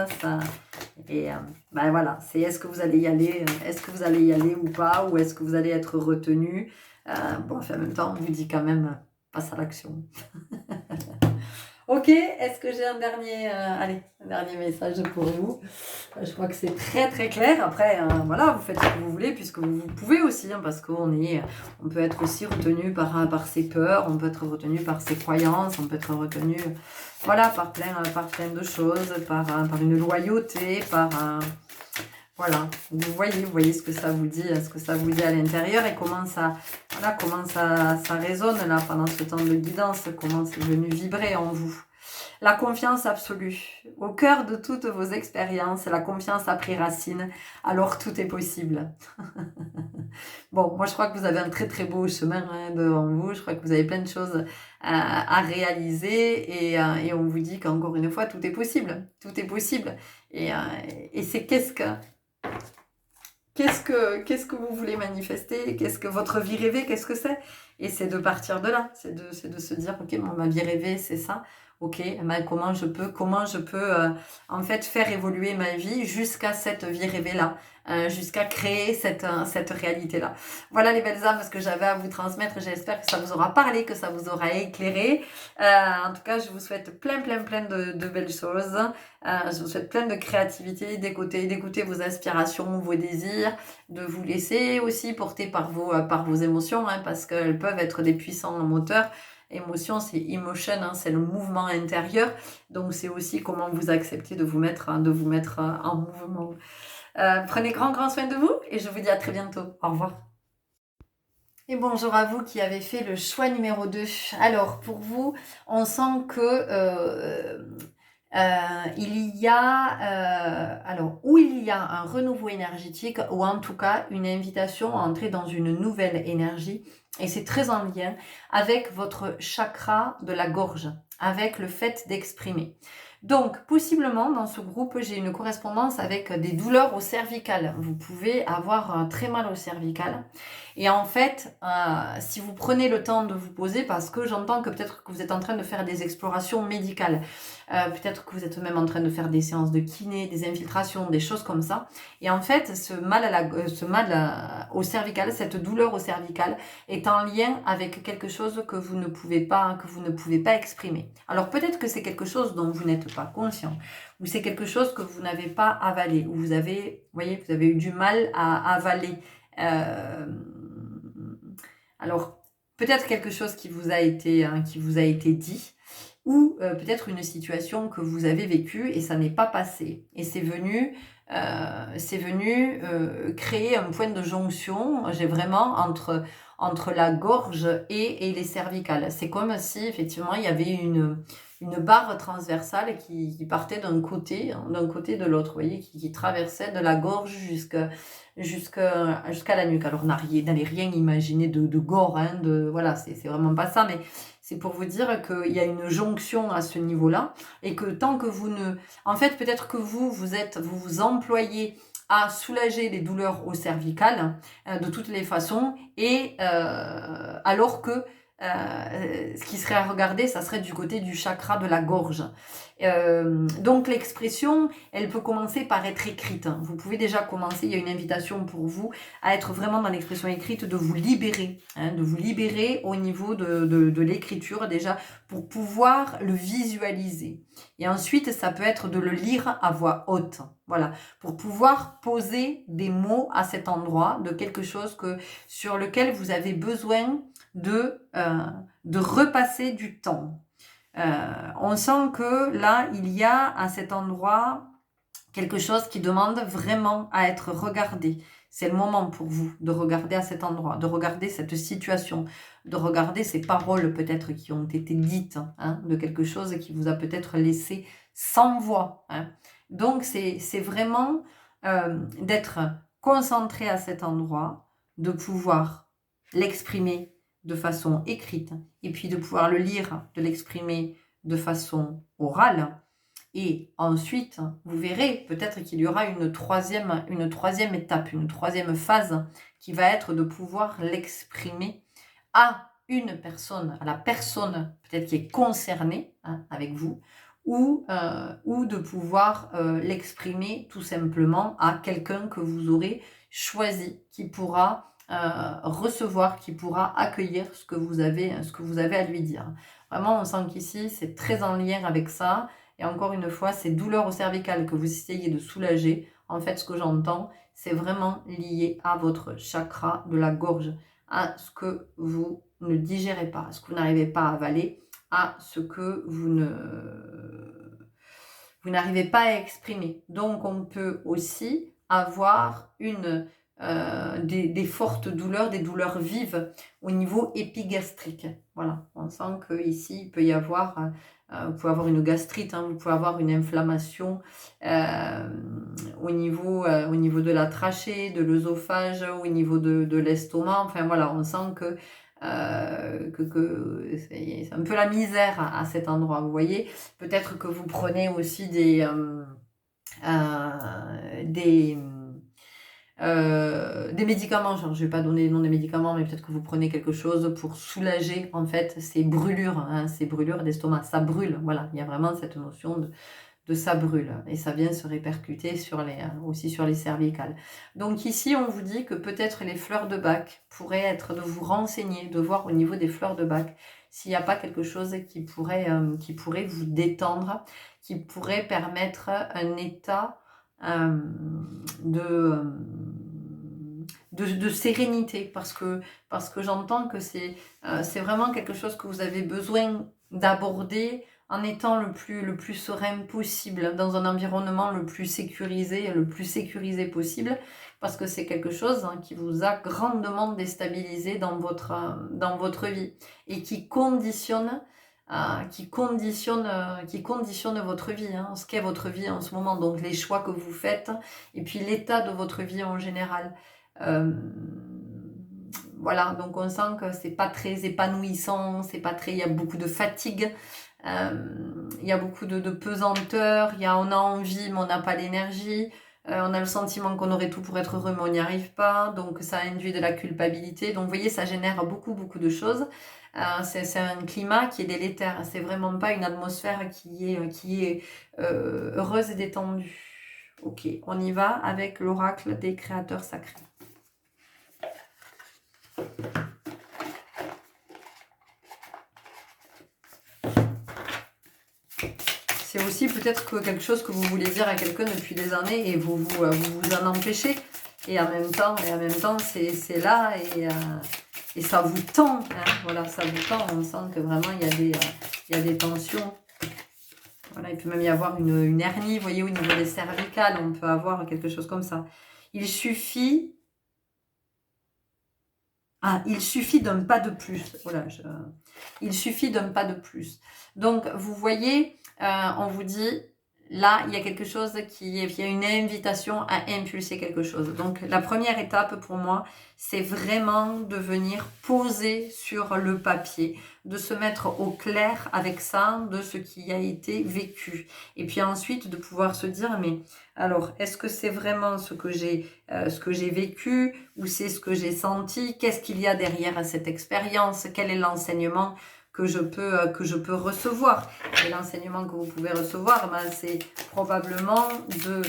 Et ben voilà, c'est est-ce que vous allez y aller, est-ce que vous allez y aller ou pas, ou est-ce que vous allez être retenu. Bon, enfin, en même temps, on vous dit quand même, passe à l'action. Ok, est-ce que j'ai un dernier message pour vous? Je crois que c'est très très clair. Après, voilà, vous faites ce que vous voulez puisque vous pouvez aussi, hein, parce on peut être aussi retenu par ses peurs, on peut être retenu par ses croyances, on peut être retenu, voilà, par plein de choses, par une loyauté, voilà, vous voyez ce que ça vous dit, à l'intérieur et comment ça résonne là pendant ce temps de guidance, comment c'est venu vibrer en vous. La confiance absolue. Au cœur de toutes vos expériences, la confiance a pris racine, alors tout est possible. Bon, moi je crois que vous avez un très très beau chemin, hein, devant vous, je crois que vous avez plein de choses à réaliser et on vous dit qu'encore une fois, tout est possible. Tout est possible. Et c'est qu'est-ce que vous voulez manifester? Qu'est-ce que votre vie rêvée? Qu'est-ce que c'est? Et c'est de partir de là. C'est de se dire, ok, bon, ma vie rêvée, c'est ça. Ok, ben, comment je peux en fait faire évoluer ma vie jusqu'à cette vie rêvée-là, jusqu'à créer cette réalité-là. Voilà les belles âmes, ce que j'avais à vous transmettre. J'espère que ça vous aura parlé, que ça vous aura éclairé. En tout cas, je vous souhaite plein de belles choses. Je vous souhaite plein de créativité, d'écouter vos aspirations, vos désirs, de vous laisser aussi porter par vos émotions, hein, parce qu'elles peuvent être des puissants moteurs. Émotion, c'est emotion, hein, c'est le mouvement intérieur. Donc, c'est aussi comment vous acceptez de vous mettre en mouvement. Prenez grand soin de vous et je vous dis à très bientôt. Au revoir. Et bonjour à vous qui avez fait le choix numéro 2. Alors, pour vous, on sent que il y a il y a un renouveau énergétique ou en tout cas une invitation à entrer dans une nouvelle énergie et c'est très en lien avec votre chakra de la gorge, avec le fait d'exprimer. Donc, possiblement, dans ce groupe, j'ai une correspondance avec des douleurs au cervical. Vous pouvez avoir très mal au cervical. Et en fait, si vous prenez le temps de vous poser, parce que j'entends que peut-être que vous êtes en train de faire des explorations médicales, peut-être que vous êtes même en train de faire des séances de kiné, des infiltrations, des choses comme ça. Et en fait, ce mal au cervical, cette douleur au cervical, est en lien avec quelque chose que vous ne pouvez pas exprimer. Alors peut-être que c'est quelque chose dont vous n'êtes pas conscient, ou c'est quelque chose que vous n'avez pas avalé, ou vous avez eu du mal à avaler. Alors peut-être quelque chose qui vous a été dit, ou peut-être une situation que vous avez vécue et ça n'est pas passé. Et c'est venu créer un point de jonction, j'ai vraiment entre la gorge et les cervicales. C'est comme si effectivement il y avait une barre transversale qui partait d'un côté de l'autre, vous voyez, qui traversait de la gorge jusqu'à la nuque. Alors n'allez rien imaginer de gore, hein, voilà, c'est vraiment pas ça, mais c'est pour vous dire qu'il y a une jonction à ce niveau-là et que tant que vous ne... En fait, peut-être que vous vous employez à soulager les douleurs au cervical de toutes les façons et alors que ce qui serait à regarder, ça serait du côté du chakra de la gorge. Donc l'expression, elle peut commencer par être écrite. Vous pouvez déjà commencer, il y a une invitation pour vous à être vraiment dans l'expression écrite, de vous libérer, de vous libérer au niveau de l'écriture déjà pour pouvoir le visualiser. Et ensuite, ça peut être de le lire à voix haute. Voilà, pour pouvoir poser des mots à cet endroit de quelque chose sur lequel vous avez besoin de repasser du temps. On sent que là, il y a à cet endroit quelque chose qui demande vraiment à être regardé. C'est le moment pour vous de regarder à cet endroit, de regarder cette situation, de regarder ces paroles peut-être qui ont été dites, hein, de quelque chose qui vous a peut-être laissé sans voix. Hein. Donc c'est vraiment d'être concentré à cet endroit, de pouvoir l'exprimer
de façon écrite, et puis de pouvoir le lire, de l'exprimer de façon orale. Et ensuite, vous verrez peut-être qu'il y aura une troisième étape, une troisième phase qui va être de pouvoir l'exprimer à une personne, à la personne peut-être qui est concernée avec vous, ou de pouvoir l'exprimer tout simplement à quelqu'un que vous aurez choisi, qui pourra recevoir, qui pourra accueillir ce que vous avez à lui dire. Vraiment, on sent qu'ici, c'est très en lien avec ça. Et encore une fois, ces douleurs au cervical que vous essayez de soulager, en fait, ce que j'entends, c'est vraiment lié à votre chakra de la gorge, à ce que vous ne digérez pas, à ce que vous n'arrivez pas à avaler, à ce que vous n'arrivez pas à exprimer. Donc, on peut aussi avoir des fortes douleurs, des douleurs vives au niveau épigastrique. Voilà, on sent qu'ici, il peut y avoir, vous pouvez avoir une gastrite, vous pouvez avoir une inflammation au niveau de la trachée, de l'œsophage, au niveau de l'estomac. Enfin voilà, on sent que c'est un peu la misère à cet endroit, vous voyez. Peut-être que vous prenez aussi des médicaments, genre, je vais pas donner le nom des médicaments, mais peut-être que vous prenez quelque chose pour soulager en fait ces brûlures d'estomac, ça brûle, voilà, il y a vraiment cette notion de ça brûle, et ça vient se répercuter aussi sur les cervicales. Donc ici, on vous dit que peut-être les fleurs de Bach pourraient être de vous renseigner, de voir au niveau des fleurs de Bach s'il n'y a pas quelque chose qui pourrait vous détendre, qui pourrait permettre un état de sérénité, parce que j'entends que c'est vraiment quelque chose que vous avez besoin d'aborder en étant le plus serein possible, dans un environnement le plus sécurisé possible, parce que c'est quelque chose qui vous a grandement déstabilisé dans votre vie, et qui conditionne votre vie, ce qu'est votre vie en ce moment, donc les choix que vous faites, et puis l'état de votre vie en général. Voilà, donc on sent que c'est pas très épanouissant, il y a beaucoup de fatigue, il y a beaucoup de pesanteur, on a envie mais on n'a pas l'énergie, on a le sentiment qu'on aurait tout pour être heureux mais on n'y arrive pas, donc ça induit de la culpabilité. Donc vous voyez, ça génère beaucoup de choses. C'est un climat qui est délétère, c'est vraiment pas une atmosphère qui est heureuse et détendue. Ok, on y va avec l'oracle des créateurs sacrés. C'est aussi peut-être quelque chose que vous voulez dire à quelqu'un depuis des années et vous en empêchez. Et en même temps, c'est là et ça vous tend. Voilà, ça vous tend. On sent que vraiment il y a des tensions. Voilà, il peut même y avoir une hernie, vous voyez, au niveau des cervicales. On peut avoir quelque chose comme ça. Il suffit d'un pas de plus. Voilà, il suffit d'un pas de plus. Donc, vous voyez, on vous dit, là, il y a quelque chose il y a une invitation à impulser quelque chose. Donc, la première étape pour moi, c'est vraiment de venir poser sur le papier, de se mettre au clair avec ça, de ce qui a été vécu. Et puis ensuite, de pouvoir se dire, mais alors, est-ce que c'est vraiment ce que j'ai vécu, ou c'est ce que j'ai senti? Qu'est-ce qu'il y a derrière cette expérience? Quel est l'enseignement que je peux recevoir? Et l'enseignement que vous pouvez recevoir, c'est probablement de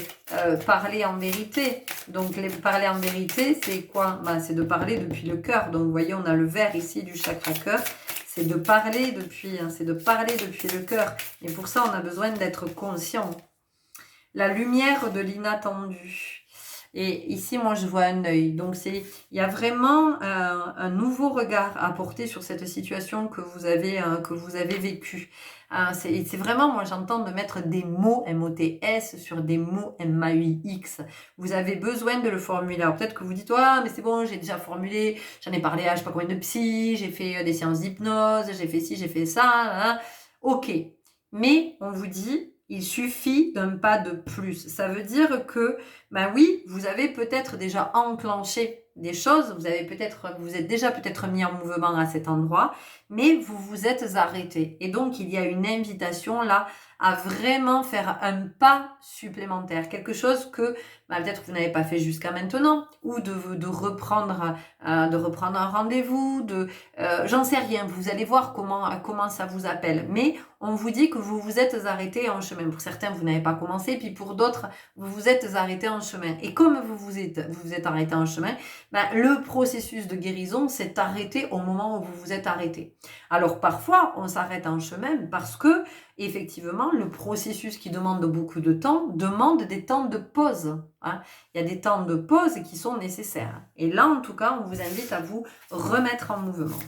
parler en vérité. Donc, parler en vérité, c'est quoi? C'est de parler depuis le cœur. Donc, vous voyez, on a le vert ici du chakra cœur. C'est de parler depuis le cœur. Et pour ça, on a besoin d'être conscient. La lumière de l'inattendu. Et ici, moi, je vois un œil. Donc, il y a vraiment un nouveau regard à porter sur cette situation que vous avez vécue. C'est vraiment, moi, j'entends de mettre des mots M-O-T-S sur des mots M-A-U-X. Vous avez besoin de le formuler. Alors, peut-être que vous dites, mais c'est bon, j'ai déjà formulé, j'en ai parlé à je sais pas combien de psy, j'ai fait des séances d'hypnose, j'ai fait ci, j'ai fait ça. Ok. Mais, on vous dit, il suffit d'un pas de plus. Ça veut dire que, oui, vous avez peut-être déjà enclenché des choses, vous êtes déjà peut-être mis en mouvement à cet endroit, mais vous vous êtes arrêté. Et donc, il y a une invitation là à vraiment faire un pas supplémentaire, quelque chose que peut-être vous n'avez pas fait jusqu'à maintenant, ou de reprendre un rendez-vous, j'en sais rien, vous allez voir comment ça vous appelle, mais on vous dit que vous vous êtes arrêté en chemin. Pour certains, vous n'avez pas commencé, puis pour d'autres, vous vous êtes arrêté en chemin. Et comme vous êtes arrêté en chemin, le processus de guérison s'est arrêté au moment où vous vous êtes arrêté. Alors parfois, on s'arrête en chemin parce que effectivement, le processus qui demande beaucoup de temps demande des temps de pause. Hein. Il y a des temps de pause qui sont nécessaires. Et là, en tout cas, on vous invite à vous remettre en mouvement.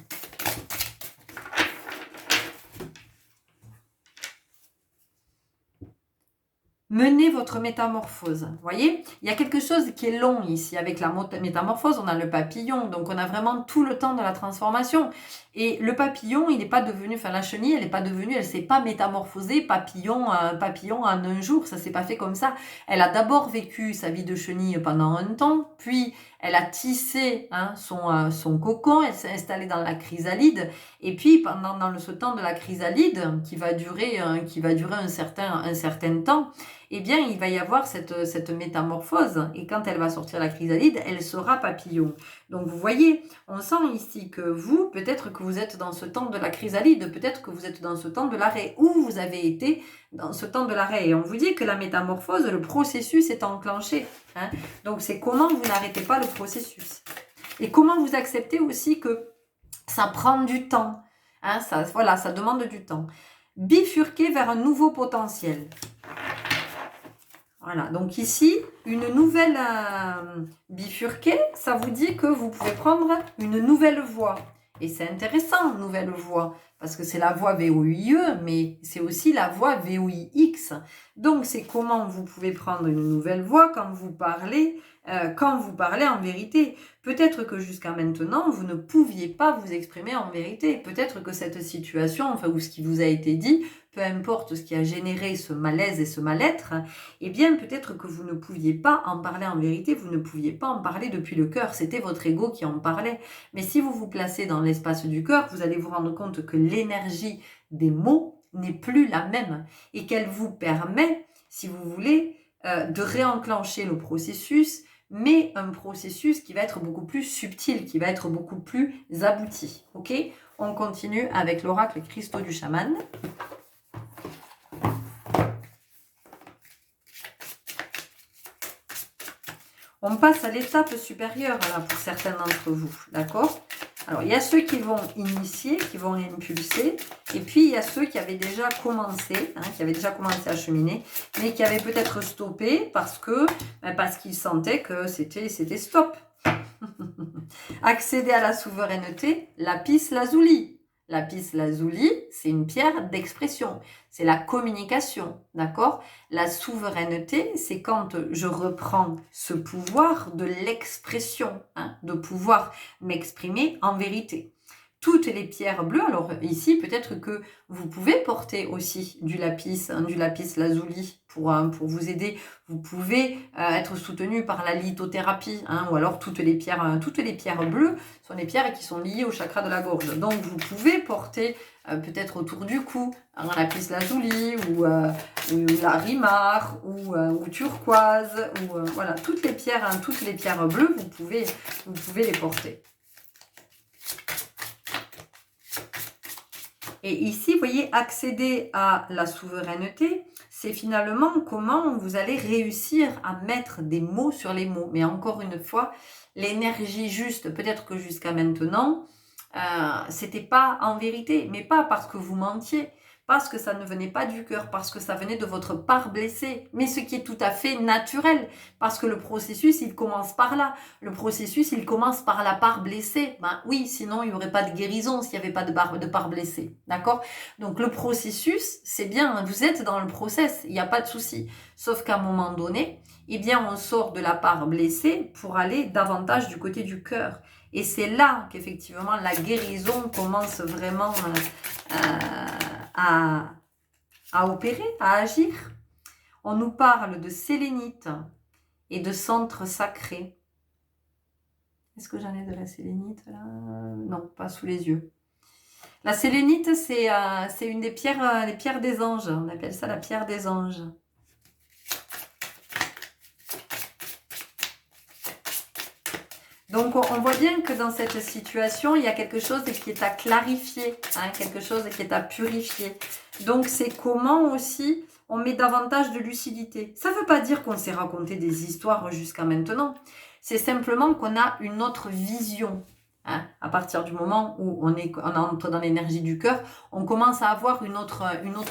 Menez votre métamorphose. Vous voyez, il y a quelque chose qui est long ici. Avec la métamorphose, on a le papillon. Donc, on a vraiment tout le temps de la transformation. Et le papillon, il n'est pas devenu, la chenille, elle n'est pas devenue, elle ne s'est pas métamorphosée papillon en un jour. Ça ne s'est pas fait comme ça. Elle a d'abord vécu sa vie de chenille pendant un temps, puis elle a tissé son cocon, elle s'est installée dans la chrysalide. Et puis, dans ce temps de la chrysalide, qui va durer un certain temps, eh bien, il va y avoir cette métamorphose. Et quand elle va sortir la chrysalide, elle sera papillon. Donc, vous voyez, on sent ici que vous, peut-être que vous êtes dans ce temps de la chrysalide, peut-être que vous êtes dans ce temps de l'arrêt, ou vous avez été dans ce temps de l'arrêt. Et on vous dit que la métamorphose, le processus est enclenché. Hein. Donc, c'est comment vous n'arrêtez pas le processus. Et comment vous acceptez aussi que ça prend du temps. Hein, ça demande du temps. Bifurquer vers un nouveau potentiel. Voilà, donc ici, une nouvelle bifurquée, ça vous dit que vous pouvez prendre une nouvelle voie. Et c'est intéressant, nouvelle voie, parce que c'est la voie VOIE, mais c'est aussi la voie VOIX. Donc, c'est comment vous pouvez prendre une nouvelle voie quand vous parlez en vérité. Peut-être que jusqu'à maintenant, vous ne pouviez pas vous exprimer en vérité. Peut-être que cette situation, ou ce qui vous a été dit, peu importe ce qui a généré ce malaise et ce mal-être, eh bien, peut-être que vous ne pouviez pas en parler en vérité, vous ne pouviez pas en parler depuis le cœur. C'était votre ego qui en parlait. Mais si vous vous placez dans l'espace du cœur, vous allez vous rendre compte que l'énergie des mots n'est plus la même et qu'elle vous permet, si vous voulez, de réenclencher le processus, mais un processus qui va être beaucoup plus subtil, qui va être beaucoup plus abouti. Ok ? On continue avec l'oracle cristaux du chaman. On passe à l'étape supérieure là, pour certains d'entre vous, d'accord ? Alors, il y a ceux qui vont initier, qui vont impulser, et puis il y a ceux qui avaient déjà commencé, à cheminer, mais qui avaient peut-être stoppé parce qu'ils sentaient que c'était stop. Accéder à la souveraineté, lapis lazuli. Lapis lazuli, c'est une pierre d'expression, c'est la communication, d'accord ? La souveraineté, c'est quand je reprends ce pouvoir de l'expression, de pouvoir m'exprimer en vérité. Toutes les pierres bleues, alors ici peut-être que vous pouvez porter aussi du lapis lazuli pour vous aider. Vous pouvez être soutenu par la lithothérapie, ou alors toutes les pierres bleues sont des pierres qui sont liées au chakra de la gorge. Donc vous pouvez porter peut-être autour du cou un lapis lazuli ou larimar ou turquoise ou voilà, toutes les pierres bleues, vous pouvez les porter. Et ici, vous voyez, accéder à la souveraineté, c'est finalement comment vous allez réussir à mettre des mots sur les mots. Mais encore une fois, l'énergie juste, peut-être que jusqu'à maintenant, c'était pas en vérité, mais pas parce que vous mentiez, parce que ça ne venait pas du cœur, parce que ça venait de votre part blessée, mais ce qui est tout à fait naturel, parce que le processus, il commence par là. Le processus, il commence par la part blessée. Oui, sinon, il n'y aurait pas de guérison s'il n'y avait pas de part blessée, d'accord ? Donc, le processus, c'est bien, vous êtes dans le process, il n'y a pas de souci. Sauf qu'à un moment donné, eh bien, on sort de la part blessée pour aller davantage du côté du cœur. Et c'est là qu'effectivement, la guérison commence vraiment à opérer, à agir. On nous parle de sélénite et de centre sacré. Est-ce que j'en ai de la sélénite là? Non, pas sous les yeux. La sélénite, c'est une des pierres des anges. On appelle ça la pierre des anges. Donc, on voit bien que dans cette situation, il y a quelque chose qui est à clarifier, hein, quelque chose qui est à purifier. Donc, c'est comment aussi on met davantage de lucidité. Ça ne veut pas dire qu'on s'est raconté des histoires jusqu'à maintenant. C'est simplement qu'on a une autre vision. Hein. À partir du moment où on entre dans l'énergie du cœur, on commence à avoir une autre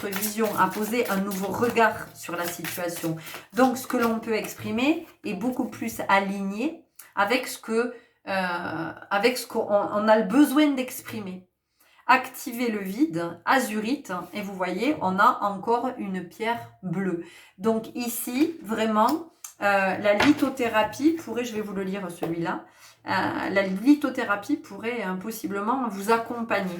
vision, à poser un nouveau regard sur la situation. Donc, ce que l'on peut exprimer est beaucoup plus aligné avec ce qu'on a le besoin d'exprimer. Activez le vide, azurite, et vous voyez, on a encore une pierre bleue. Donc ici, vraiment, la lithothérapie pourrait, je vais vous le lire celui-là, la lithothérapie pourrait possiblement vous accompagner.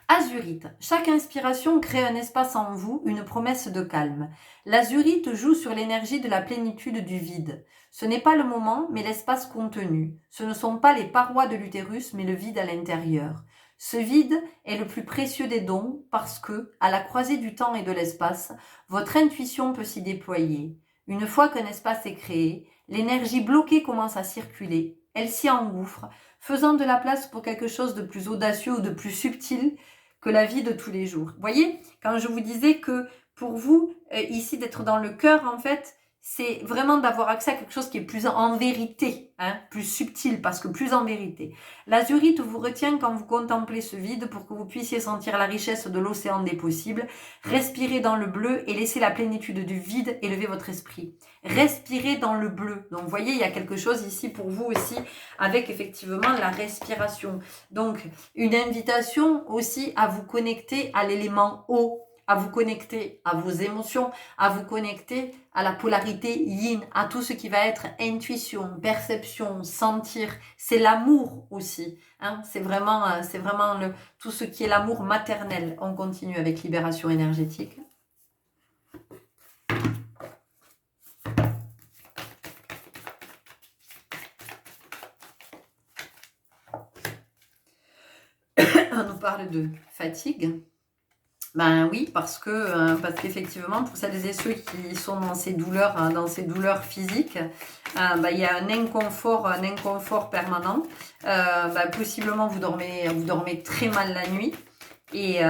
Azurite. Chaque inspiration crée un espace en vous, une promesse de calme. L'azurite joue sur l'énergie de la plénitude du vide. Ce n'est pas le moment, mais l'espace contenu. Ce ne sont pas les parois de l'utérus, mais le vide à l'intérieur. Ce vide est le plus précieux des dons parce que, à la croisée du temps et de l'espace, votre intuition peut s'y déployer. Une fois qu'un espace est créé, l'énergie bloquée commence à circuler. Elle s'y engouffre, faisant de la place pour quelque chose de plus audacieux ou de plus subtil que la vie de tous les jours. Vous voyez, quand je vous disais que pour vous, ici, d'être dans le cœur, en fait, c'est vraiment d'avoir accès à quelque chose qui est plus en vérité, hein, plus subtil, parce que plus en vérité. L'azurite vous retient quand vous contemplez ce vide pour que vous puissiez sentir la richesse de l'océan des possibles, respirez dans le bleu et laissez la plénitude du vide élever votre esprit. Respirez dans le bleu. Donc, vous voyez, il y a quelque chose ici pour vous aussi, avec effectivement la respiration. Donc, une invitation aussi à vous connecter à l'élément eau, à vous connecter à vos émotions, à vous connecter à la polarité yin, à tout ce qui va être intuition, perception, sentir. C'est l'amour aussi. Hein. C'est vraiment tout ce qui est l'amour maternel. On continue avec libération énergétique. On nous parle de fatigue. Ben oui, parce qu'effectivement, pour celles et ceux qui sont dans ces douleurs physiques, il y a un inconfort permanent. Possiblement, vous dormez très mal la nuit. Et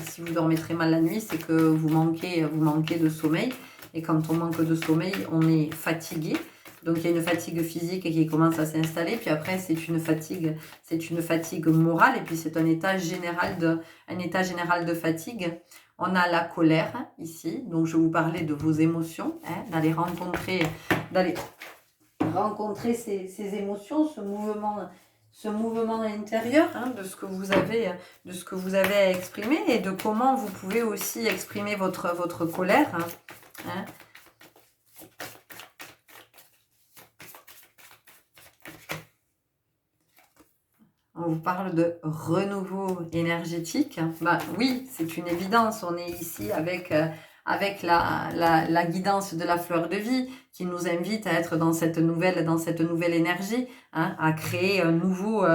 si vous dormez très mal la nuit, c'est que vous manquez de sommeil. Et quand on manque de sommeil, on est fatigué. Donc, il y a une fatigue physique qui commence à s'installer. Puis après, c'est une fatigue morale. Et puis, c'est un état général de fatigue. On a la colère ici. Donc, je vous parlais de vos émotions, hein, d'aller rencontrer ces émotions, ce mouvement intérieur, hein, de ce que vous avez à exprimer et de comment vous pouvez aussi exprimer votre colère. Hein. On vous parle de renouveau énergétique. Oui, c'est une évidence. On est ici avec la guidance de la fleur de vie qui nous invite à être dans cette nouvelle énergie, hein, à créer un nouveau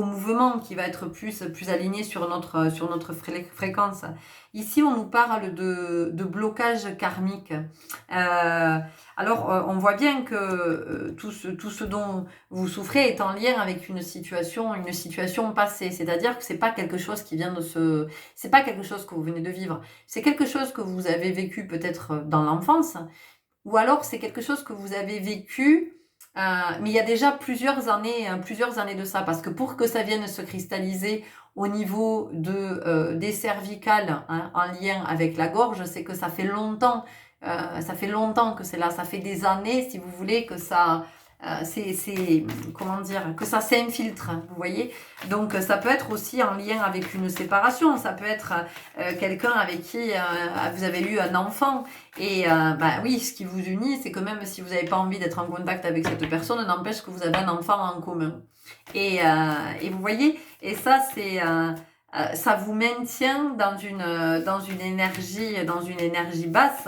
mouvement qui va être plus aligné sur notre fréquence. Ici, on nous parle de blocage karmique. Alors, on voit bien que tout ce dont vous souffrez est en lien avec une situation passée. C'est-à-dire que c'est pas quelque chose c'est pas quelque chose que vous venez de vivre. C'est quelque chose que vous avez vécu peut-être dans l'enfance, ou alors c'est quelque chose que vous avez vécu, mais il y a déjà plusieurs années de ça. Parce que pour que ça vienne se cristalliser au niveau des cervicales, hein, en lien avec la gorge, c'est que ça fait longtemps que c'est là, ça fait des années, si vous voulez, que ça, que ça s'infiltre, vous voyez. Donc ça peut être aussi en lien avec une séparation, ça peut être quelqu'un avec qui vous avez eu un enfant. Et oui, ce qui vous unit, c'est que même si vous n'avez pas envie d'être en contact avec cette personne, n'empêche que vous avez un enfant en commun. Et vous voyez, et ça ça vous maintient dans une énergie basse,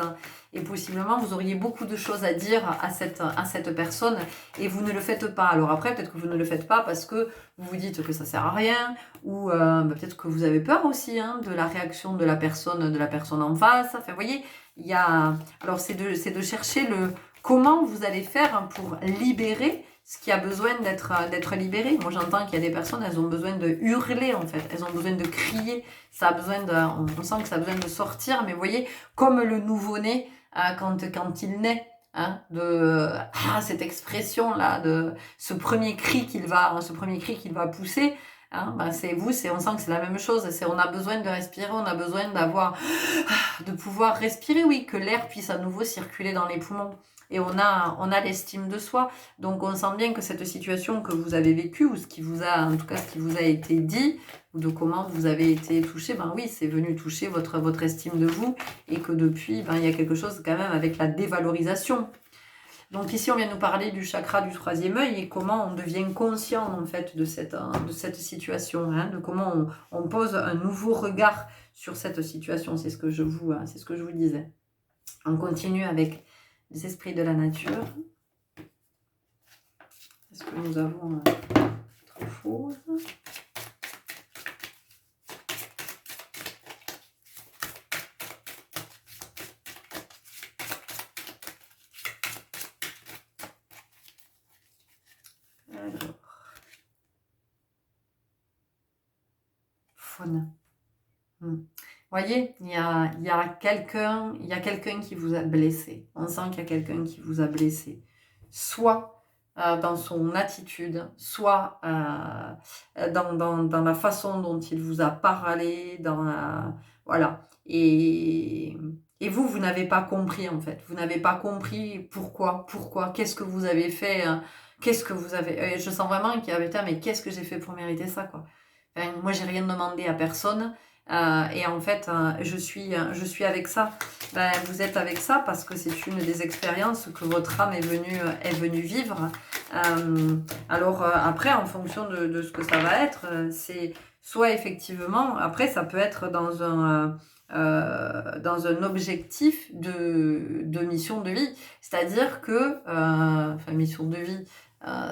et possiblement vous auriez beaucoup de choses à dire à cette personne et vous ne le faites pas. Alors après, peut-être que vous ne le faites pas parce que vous vous dites que ça sert à rien, ou peut-être que vous avez peur aussi hein, de la réaction de la personne en face. Enfin, vous voyez, il y a... Alors c'est de chercher comment vous allez faire pour libérer ce qui a besoin d'être libéré. Moi, j'entends qu'il y a des personnes, elles ont besoin de hurler, en fait. Elles ont besoin de crier. Ça a besoin on sent que ça a besoin de sortir. Mais vous voyez, comme le nouveau-né, quand il naît, hein, cette expression-là, de ce premier cri qu'il va pousser, hein, ben on sent que c'est la même chose. On a besoin de respirer, on a besoin de pouvoir respirer, oui, que l'air puisse à nouveau circuler dans les poumons. Et on a l'estime de soi. Donc on sent bien que cette situation que vous avez vécue, ou ce qui vous a été dit, ou de comment vous avez été touché, ben oui, c'est venu toucher votre estime de vous, et que depuis, ben il y a quelque chose quand même avec la dévalorisation. Donc ici, on vient nous parler du chakra du troisième œil et comment on devient conscient en fait de cette situation, hein, de comment on pose un nouveau regard sur cette situation. C'est ce que je vous disais. On continue avec les esprits de la nature. Est-ce que nous avons autre chose? Alors, faune. Vous voyez, il y a quelqu'un qui vous a blessé. On sent qu'il y a quelqu'un qui vous a blessé. Soit dans son attitude, soit dans la façon dont il vous a parlé, voilà. Et vous n'avez pas compris en fait. Vous n'avez pas compris pourquoi, qu'est-ce que vous avez fait, qu'est-ce que vous avez... je sens vraiment qu'il y avait mais qu'est-ce que j'ai fait pour mériter ça, quoi. Enfin, moi, j'ai rien demandé à personne. Et en fait, je suis avec ça. Ben, vous êtes avec ça parce que c'est une des expériences que votre âme est venue vivre. Alors après, en fonction de ce que ça va être, c'est soit effectivement, après ça peut être dans un objectif de mission de vie. C'est-à-dire que, mission de vie,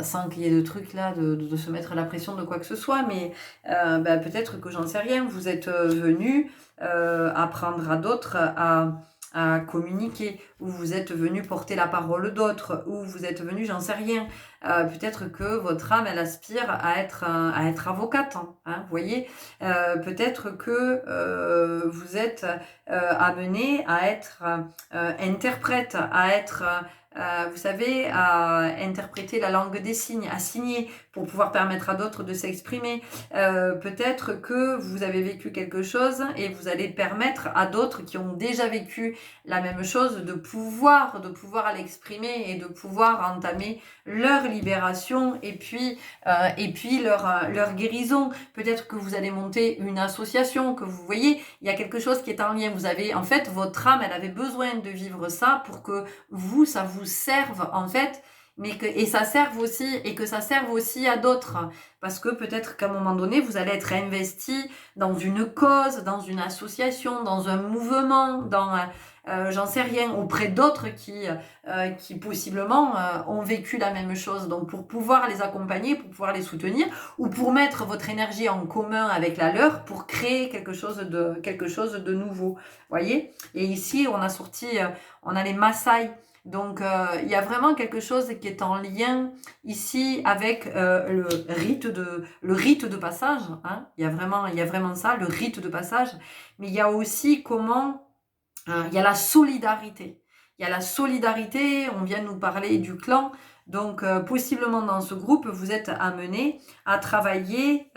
sans qu'il y ait de trucs là, de se mettre la pression de quoi que ce soit, mais peut-être que j'en sais rien, vous êtes venu apprendre à d'autres à communiquer, ou vous êtes venu porter la parole d'autres, ou vous êtes venu, j'en sais rien. Peut-être que votre âme, elle aspire à être avocate, hein, vous voyez. Peut-être que vous êtes amené à être interprète, à être... vous savez, à interpréter la langue des signes, à signer pour pouvoir permettre à d'autres de s'exprimer. Peut-être que vous avez vécu quelque chose et vous allez permettre à d'autres qui ont déjà vécu la même chose de pouvoir l'exprimer et de pouvoir entamer leur libération et puis leur guérison. Peut-être que vous allez monter une association, que vous voyez, il y a quelque chose qui est en lien. Vous avez, en fait, votre âme, elle avait besoin de vivre ça pour que ça vous serve, en fait, et ça serve aussi à d'autres. Parce que peut-être qu'à un moment donné, vous allez être investi dans une cause, dans une association, dans un mouvement, j'en sais rien, auprès d'autres qui possiblement ont vécu la même chose. Donc pour pouvoir les accompagner, pour pouvoir les soutenir, ou pour mettre votre énergie en commun avec la leur, pour créer quelque chose de nouveau. Voyez ? Et ici, on a les Maasai. Donc il y a vraiment quelque chose qui est en lien ici avec le rite de passage, hein. Il y a vraiment ça, le rite de passage. Mais il y a aussi il y a la solidarité. Il y a la solidarité, on vient nous parler du clan. Donc, possiblement dans ce groupe, vous êtes amené à travailler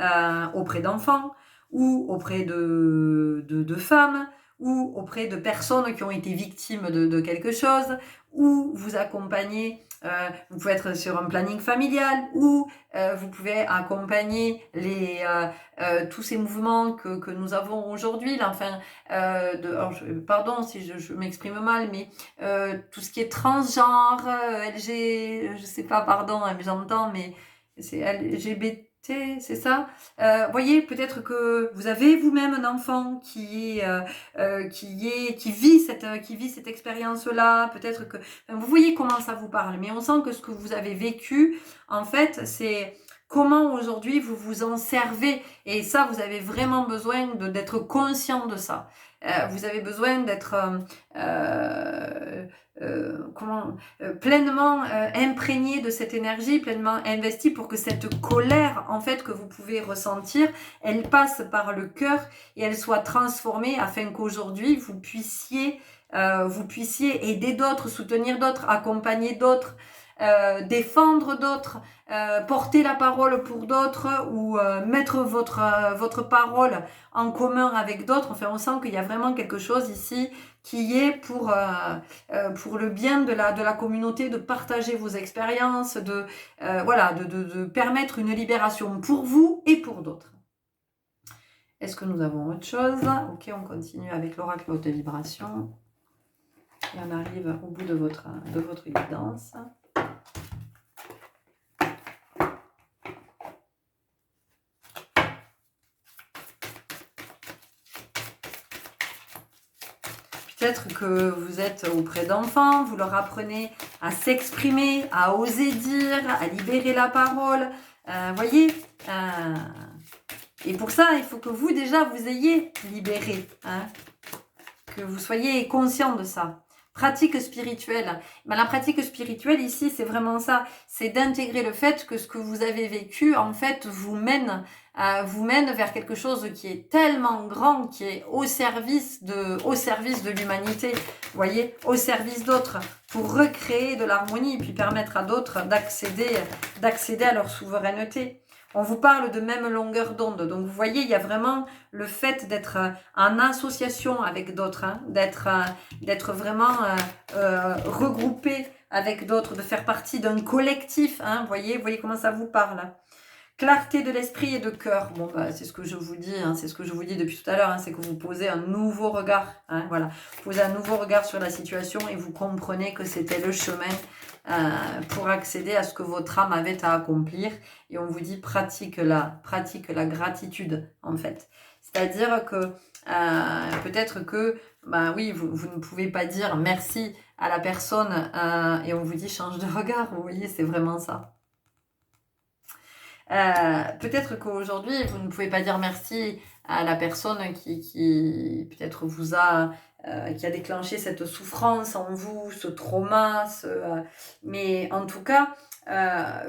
auprès d'enfants ou auprès de femmes ou auprès de personnes qui ont été victimes de quelque chose, ou vous accompagnez, vous pouvez être sur un planning familial, ou vous pouvez accompagner tous ces mouvements que nous avons aujourd'hui, là, enfin, pardon si je m'exprime mal, mais tout ce qui est transgenre, LG, je sais pas, pardon, hein, mais j'entends, mais c'est LGBT, C'est ça. Voyez, peut-être que vous avez vous-même un enfant qui vit cette expérience-là. Peut-être que vous voyez comment ça vous parle, mais on sent que ce que vous avez vécu, en fait, c'est comment aujourd'hui vous vous en servez. Et ça, vous avez vraiment besoin d'être conscient de ça. Vous avez besoin d'être pleinement imprégné de cette énergie, pleinement investi pour que cette colère en fait que vous pouvez ressentir, elle passe par le cœur et elle soit transformée afin qu'aujourd'hui vous puissiez aider d'autres, soutenir d'autres, accompagner d'autres, défendre d'autres, porter la parole pour d'autres ou mettre votre parole en commun avec d'autres. Enfin, on sent qu'il y a vraiment quelque chose ici qui est pour le bien de la communauté, de partager vos expériences, de permettre une libération pour vous et pour d'autres. Est-ce que nous avons autre chose? Ok, on continue avec l'oracle haute vibration. Et on arrive au bout de votre guidance. Peut-être que vous êtes auprès d'enfants, vous leur apprenez à s'exprimer, à oser dire, à libérer la parole. Voyez, et pour ça, il faut que vous déjà vous ayez libéré, hein, que vous soyez conscient de ça. Pratique spirituelle. Ben, la pratique spirituelle ici, c'est vraiment ça. C'est d'intégrer le fait que ce que vous avez vécu, en fait, vous mène vers quelque chose qui est tellement grand, qui est au service de l'humanité. Vous voyez, au service d'autres, pour recréer de l'harmonie, puis permettre à d'autres d'accéder à leur souveraineté. On vous parle de même longueur d'onde. Donc, vous voyez, il y a vraiment le fait d'être en association avec d'autres, hein, d'être vraiment regroupé avec d'autres, de faire partie d'un collectif. Hein, vous voyez comment ça vous parle. Clarté de l'esprit et de cœur. Bon, bah, c'est ce que je vous dis, hein, c'est ce que je vous dis depuis tout à l'heure, hein, c'est que vous posez un nouveau regard. Hein, voilà. Vous posez un nouveau regard sur la situation et vous comprenez que c'était le chemin pour accéder à ce que votre âme avait à accomplir. Et on vous dit pratique la gratitude, en fait. C'est-à-dire que peut-être que, oui, vous ne pouvez pas dire merci à la personne et on vous dit change de regard. Vous voyez, c'est vraiment ça. Peut-être qu'aujourd'hui, vous ne pouvez pas dire merci à la personne qui peut-être vous a qui a déclenché cette souffrance en vous, ce trauma, mais en tout cas,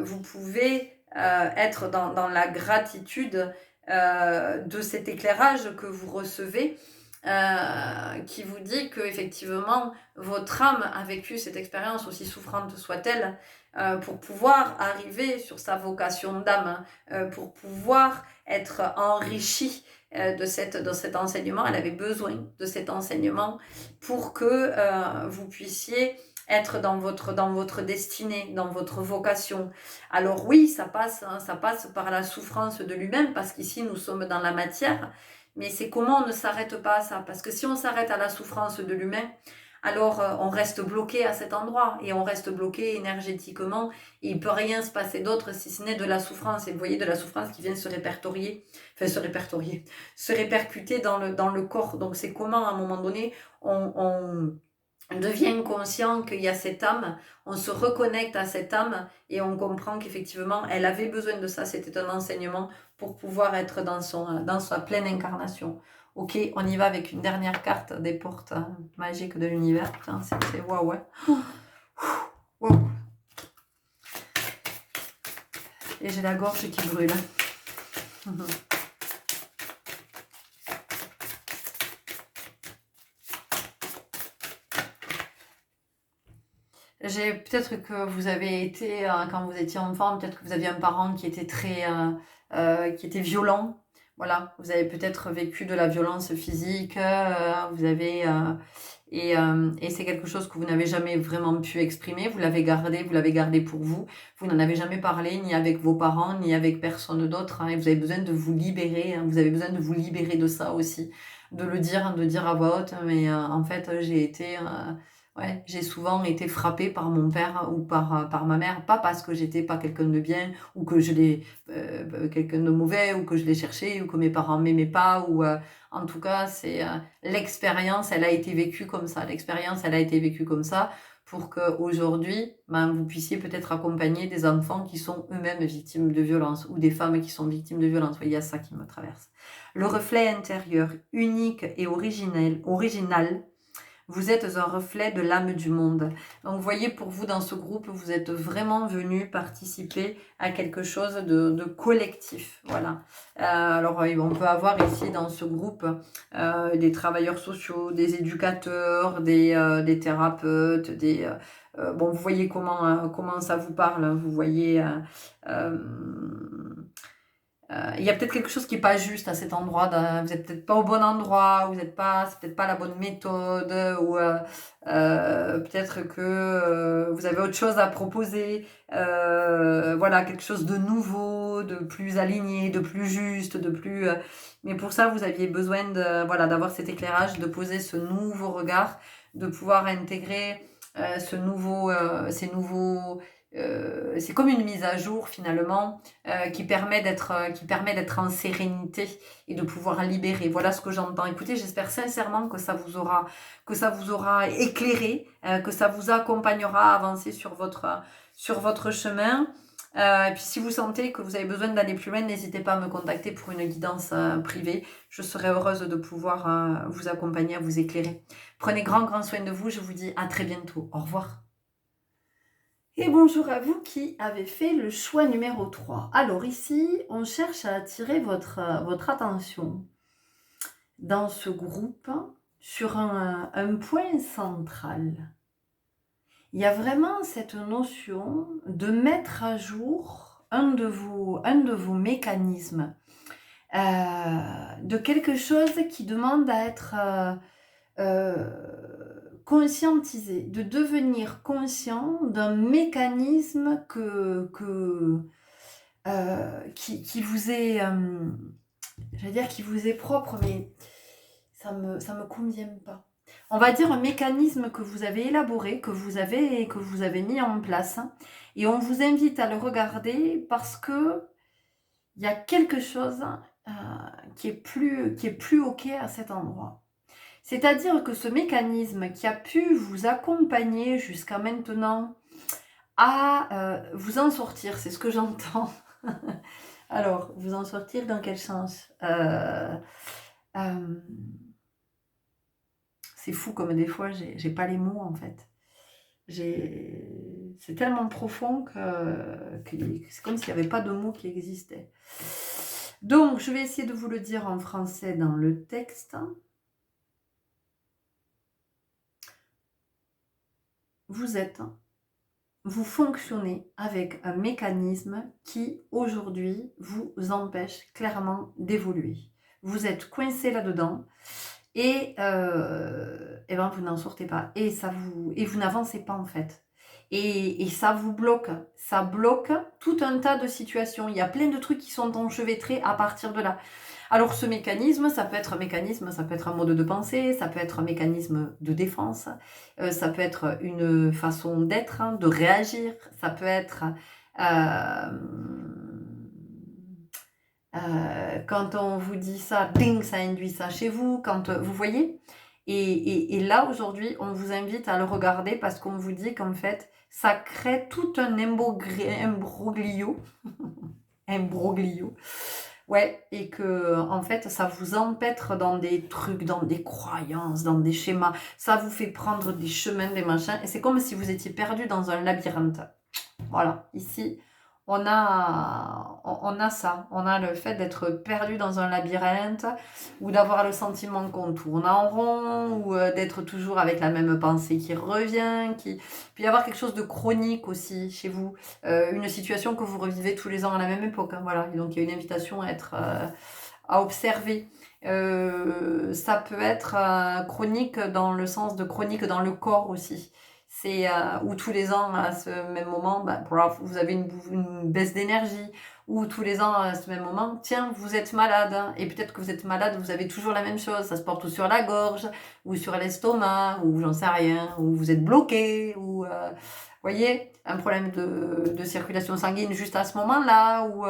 vous pouvez être dans la gratitude de cet éclairage que vous recevez, qui vous dit que effectivement votre âme a vécu cette expérience, aussi souffrante soit-elle, pour pouvoir arriver sur sa vocation d'âme, pour pouvoir être enrichie de cet enseignement. Elle avait besoin de cet enseignement pour que vous puissiez être dans votre destinée, dans votre vocation. Alors oui, ça passe par la souffrance de lui-même, parce qu'ici nous sommes dans la matière, mais c'est comment on ne s'arrête pas à ça. Parce que si on s'arrête à la souffrance de l'humain, alors on reste bloqué à cet endroit et on reste bloqué énergétiquement et il ne peut rien se passer d'autre si ce n'est de la souffrance. Et vous voyez, de la souffrance qui vient se répercuter dans le corps. Donc c'est comment à un moment donné on devient conscient qu'il y a cette âme, on se reconnecte à cette âme et on comprend qu'effectivement elle avait besoin de ça, c'était un enseignement pour pouvoir être dans sa pleine incarnation. Ok, on y va avec une dernière carte des portes magiques de l'univers. Putain, c'est waouh, ouais. Wow. Et j'ai la gorge qui brûle. Peut-être que vous avez été, quand vous étiez enfant, peut-être que vous aviez un parent qui était qui était violent. Voilà, vous avez peut-être vécu de la violence physique, et c'est quelque chose que vous n'avez jamais vraiment pu exprimer, vous l'avez gardé pour vous. Vous n'en avez jamais parlé, ni avec vos parents, ni avec personne d'autre, hein, et vous avez besoin de vous libérer, hein, vous avez besoin de vous libérer de ça aussi, de le dire, de dire à voix haute, mais en fait, j'ai été Ouais, j'ai souvent été frappée par mon père ou par ma mère, pas parce que j'étais pas quelqu'un de bien ou que je l'ai quelqu'un de mauvais ou que je l'ai cherché ou que mes parents m'aimaient pas ou en tout cas, c'est, l'expérience, elle a été vécue comme ça. L'expérience, elle a été vécue comme ça pour qu'aujourd'hui, ben, vous puissiez peut-être accompagner des enfants qui sont eux-mêmes victimes de violences ou des femmes qui sont victimes de violences. Vous voyez, il y a ça qui me traverse. Le reflet intérieur unique et original, vous êtes un reflet de l'âme du monde. Donc, vous voyez, pour vous, dans ce groupe, vous êtes vraiment venu participer à quelque chose de collectif. Voilà. Alors, on peut avoir ici, dans ce groupe, des travailleurs sociaux, des éducateurs, des thérapeutes, bon, vous voyez comment ça vous parle. Hein. Vous voyez... Euh, il y a peut-être quelque chose qui n'est pas juste à cet endroit. Vous n'êtes peut-être pas au bon endroit, c'est peut-être pas la bonne méthode, ou peut-être que vous avez autre chose à proposer. Voilà, quelque chose de nouveau, de plus aligné, de plus juste, de plus. Mais pour ça, vous aviez besoin voilà, d'avoir cet éclairage, de poser ce nouveau regard, de pouvoir intégrer ces nouveaux. C'est comme une mise à jour finalement qui permet d'être en sérénité et de pouvoir libérer. Voilà ce que j'entends. Écoutez, j'espère sincèrement que ça vous aura éclairé, que ça vous accompagnera à avancer sur votre chemin. Et puis si vous sentez que vous avez besoin d'aller plus loin, n'hésitez pas à me contacter pour une guidance privée. Je serai heureuse de pouvoir vous accompagner, à vous éclairer. Prenez grand soin de vous. Je vous dis à très bientôt. Au revoir. Et bonjour à vous qui avez fait le choix numéro 3. Alors ici, on cherche à attirer votre attention dans ce groupe sur un point central. Il y a vraiment cette notion de mettre à jour un de vos mécanismes, de quelque chose qui demande à être conscientiser, de devenir conscient d'un mécanisme qui vous est, j'allais dire qui vous est propre, mais ça me convient pas. On va dire un mécanisme que vous avez élaboré, que vous avez mis en place, et on vous invite à le regarder parce que il y a quelque chose qui est plus ok à cet endroit. C'est-à-dire que ce mécanisme qui a pu vous accompagner jusqu'à maintenant à vous en sortir, c'est ce que j'entends. Alors, vous en sortir dans quel sens C'est fou comme des fois, j'ai pas les mots en fait. C'est tellement profond que c'est comme s'il n'y avait pas de mots qui existaient. Donc, je vais essayer de vous le dire en français dans le texte. Vous fonctionnez avec un mécanisme qui, aujourd'hui, vous empêche clairement d'évoluer. Vous êtes coincé là-dedans et ben vous n'en sortez pas. Et vous n'avancez pas, en fait. Et ça vous bloque. Ça bloque tout un tas de situations. Il y a plein de trucs qui sont enchevêtrés à partir de là. Alors ce mécanisme, ça peut être un mode de pensée, ça peut être un mécanisme de défense, ça peut être une façon d'être, hein, de réagir, ça peut être quand on vous dit ça, ding, ça induit ça chez vous, quand vous voyez. Et là aujourd'hui, on vous invite à le regarder parce qu'on vous dit qu'en fait, ça crée tout un imbroglio. Imbroglio. Ouais, et que en fait, ça vous empêtre dans des trucs, dans des croyances, dans des schémas. Ça vous fait prendre des chemins, des machins. Et c'est comme si vous étiez perdu dans un labyrinthe. Voilà, ici, on a ça. On a le fait d'être perdu dans un labyrinthe ou d'avoir le sentiment qu'on tourne en rond ou d'être toujours avec la même pensée qui revient. Puis y avoir quelque chose de chronique aussi chez vous. Une situation que vous revivez tous les ans à la même époque. Hein, voilà. Et donc, il y a une invitation à observer. Ça peut être chronique dans le sens de chronique dans le corps aussi. C'est où tous les ans, à ce même moment, vous avez une baisse d'énergie, ou tous les ans à ce même moment, tiens, vous êtes malade, hein, et peut-être que vous êtes malade, vous avez toujours la même chose, ça se porte ou sur la gorge, ou sur l'estomac, ou j'en sais rien, ou vous êtes bloqué, ou, voyez, un problème de circulation sanguine juste à ce moment-là, ou,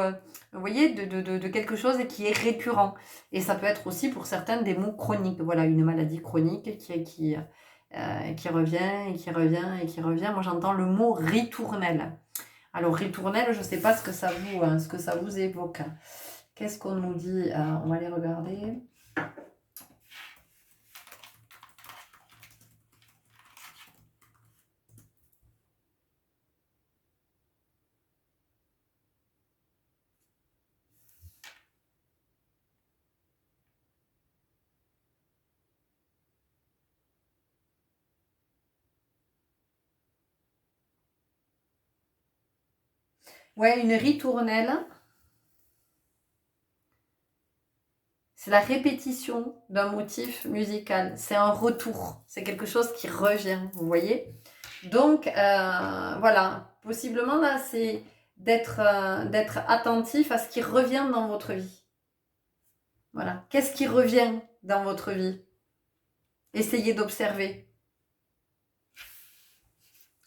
vous voyez, de quelque chose qui est récurrent. Et ça peut être aussi pour certains des maux chroniques, voilà, une maladie chronique qui revient, et qui revient, et qui revient. Moi, j'entends le mot ritournelle. Alors, ritournelle, je ne sais pas ce que ça vous évoque. Qu'est-ce qu'on nous dit? On va aller regarder. Ouais, une ritournelle, c'est la répétition d'un motif musical. C'est un retour. C'est quelque chose qui revient, vous voyez? Donc, voilà. Possiblement, là, c'est d'être attentif à ce qui revient dans votre vie. Voilà. Qu'est-ce qui revient dans votre vie? Essayez d'observer.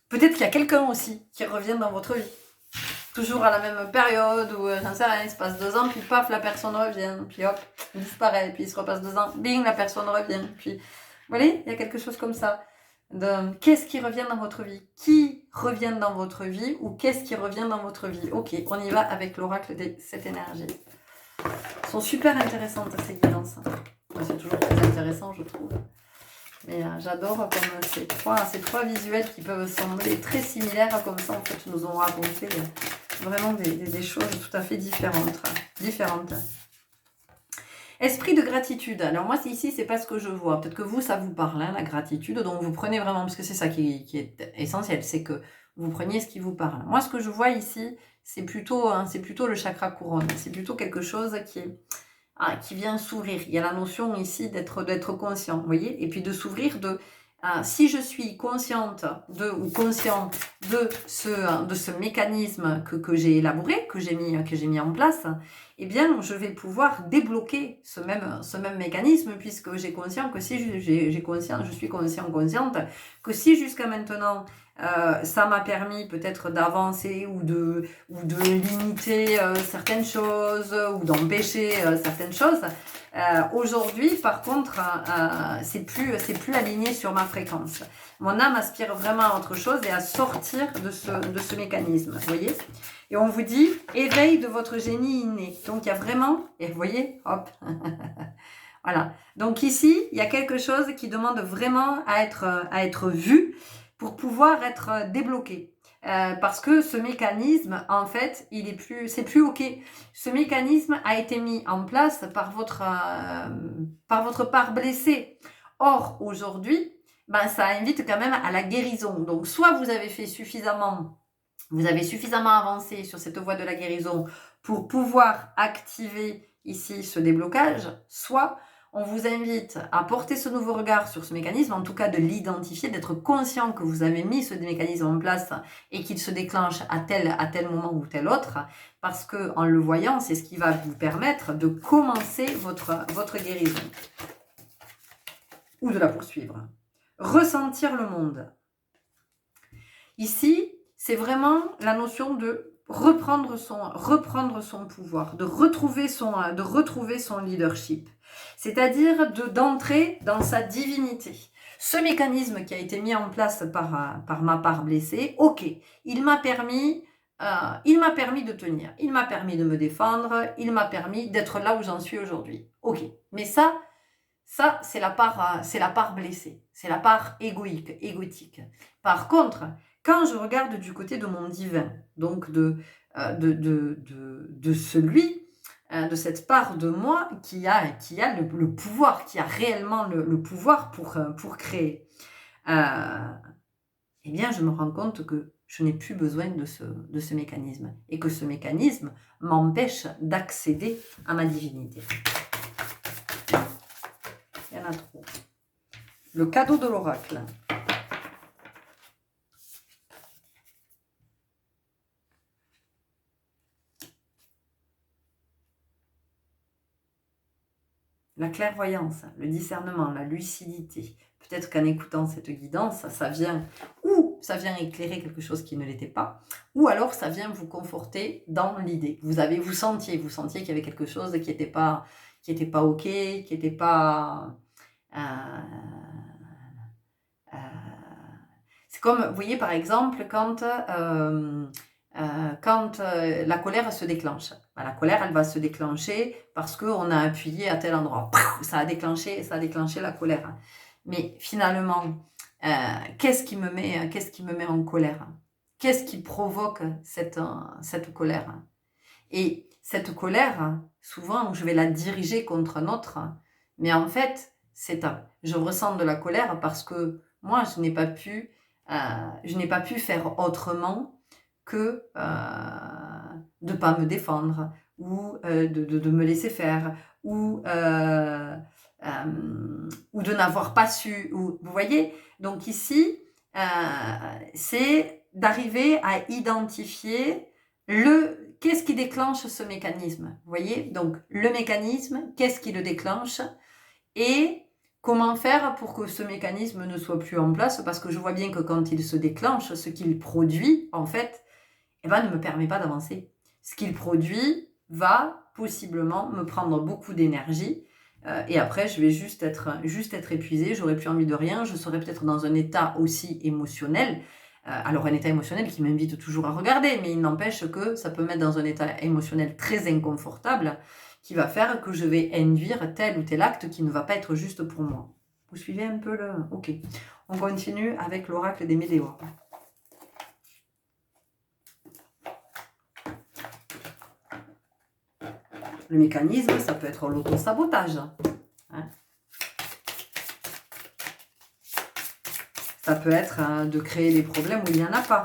Peut-être qu'il y a quelqu'un aussi qui revient dans votre vie. Toujours à la même période, ou j'en sais rien, il se passe 2 ans, puis paf, la personne revient, puis hop, il disparaît, puis il se repasse 2 ans, bing, la personne revient, puis, vous voyez, il y a quelque chose comme ça. Qu'est-ce qui revient dans votre vie? Qui revient dans votre vie, ou qu'est-ce qui revient dans votre vie? Ok, on y va avec l'oracle de cette énergie. Elles sont super intéressantes, ces guidances. C'est toujours très intéressant, je trouve. Mais j'adore comme ces trois visuels qui peuvent sembler très similaires, comme ça en fait nous ont raconté vraiment des choses tout à fait différentes. Esprit de gratitude. Alors moi ici c'est pas ce que je vois. Peut-être que vous ça vous parle, hein, la gratitude. Donc vous prenez vraiment, parce que c'est ça qui est essentiel, c'est que vous preniez ce qui vous parle. Moi ce que je vois ici, c'est plutôt le chakra couronne. C'est plutôt quelque chose qui vient s'ouvrir. Il y a la notion ici d'être conscient, vous voyez, et puis de s'ouvrir si je suis consciente ou conscient de ce mécanisme que j'ai élaboré, que j'ai mis en place, eh bien, je vais pouvoir débloquer ce même mécanisme, puisque j'ai conscience que si je suis consciente que si jusqu'à maintenant ça m'a permis peut-être d'avancer ou de limiter certaines choses ou d'empêcher certaines choses. Aujourd'hui, par contre, c'est plus aligné sur ma fréquence. Mon âme aspire vraiment à autre chose et à sortir de ce mécanisme, vous voyez. Et on vous dit, éveil de votre génie inné. Donc, il y a vraiment, et vous voyez, hop, voilà. Donc ici, il y a quelque chose qui demande vraiment à être vu pour pouvoir être débloqué. Parce que ce mécanisme, en fait, c'est plus ok. Ce mécanisme a été mis en place par votre part blessée. Or, aujourd'hui, ça invite quand même à la guérison. Donc, soit vous avez suffisamment avancé sur cette voie de la guérison pour pouvoir activer ici ce déblocage, soit on vous invite à porter ce nouveau regard sur ce mécanisme, en tout cas de l'identifier, d'être conscient que vous avez mis ce mécanisme en place et qu'il se déclenche à tel moment ou tel autre, parce que en le voyant, c'est ce qui va vous permettre de commencer votre guérison ou de la poursuivre. Ressentir le monde. Ici, c'est vraiment la notion de reprendre son pouvoir, de retrouver son leadership. C'est-à-dire d'entrer dans sa divinité. Ce mécanisme qui a été mis en place par ma part blessée, ok, il m'a permis de tenir, il m'a permis de me défendre, il m'a permis d'être là où j'en suis aujourd'hui. Ok, mais ça c'est la part blessée, c'est la part égotique. Par contre, quand je regarde du côté de mon divin, donc de celui, de cette part de moi qui a le pouvoir, qui a réellement le pouvoir pour créer, eh bien, je me rends compte que je n'ai plus besoin de ce mécanisme et que ce mécanisme m'empêche d'accéder à ma divinité. Il y en a trop. Le cadeau de l'oracle. la clairvoyance, le discernement, la lucidité. Peut-être qu'en écoutant cette guidance, ça vient éclairer quelque chose qui ne l'était pas, ou alors ça vient vous conforter dans l'idée. Vous sentiez qu'il y avait quelque chose qui n'était pas ok, qui n'était pas... c'est comme, vous voyez par exemple, quand la colère se déclenche. La colère, elle va se déclencher parce qu'on a appuyé à tel endroit. Ça a déclenché la colère. Mais finalement, qu'est-ce qui me met en colère? Qu'est-ce qui provoque cette colère? Et cette colère, souvent, je vais la diriger contre un autre. Mais en fait, je ressens de la colère parce que moi, je n'ai pas pu faire autrement que de ne pas me défendre ou de me laisser faire ou de n'avoir pas su. Vous voyez? Donc ici, c'est d'arriver à identifier qu'est-ce qui déclenche ce mécanisme. Vous voyez? Donc le mécanisme, qu'est-ce qui le déclenche et comment faire pour que ce mécanisme ne soit plus en place, parce que je vois bien que quand il se déclenche, ce qu'il produit, en fait, ne me permet pas d'avancer. Ce qu'il produit va possiblement me prendre beaucoup d'énergie, et après, je vais juste être épuisée, j'aurai plus envie de rien, je serai peut-être dans un état aussi émotionnel, alors un état émotionnel qui m'invite toujours à regarder, mais il n'empêche que ça peut me mettre dans un état émotionnel très inconfortable, qui va faire que je vais induire tel ou tel acte qui ne va pas être juste pour moi. Vous suivez un peu le... Ok. On continue avec l'oracle des Météores. Le mécanisme, ça peut être l'auto-sabotage. Hein. Ça peut être de créer des problèmes où il n'y en a pas.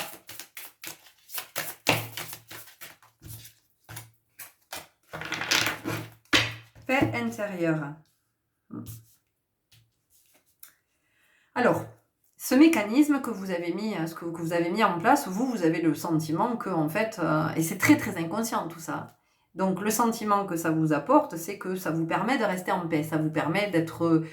Paix intérieure. Alors, ce mécanisme que vous avez mis, en place, vous avez le sentiment que, en fait, et c'est très très inconscient tout ça. Donc le sentiment que ça vous apporte, c'est que ça vous permet de rester en paix, ça vous permet d'être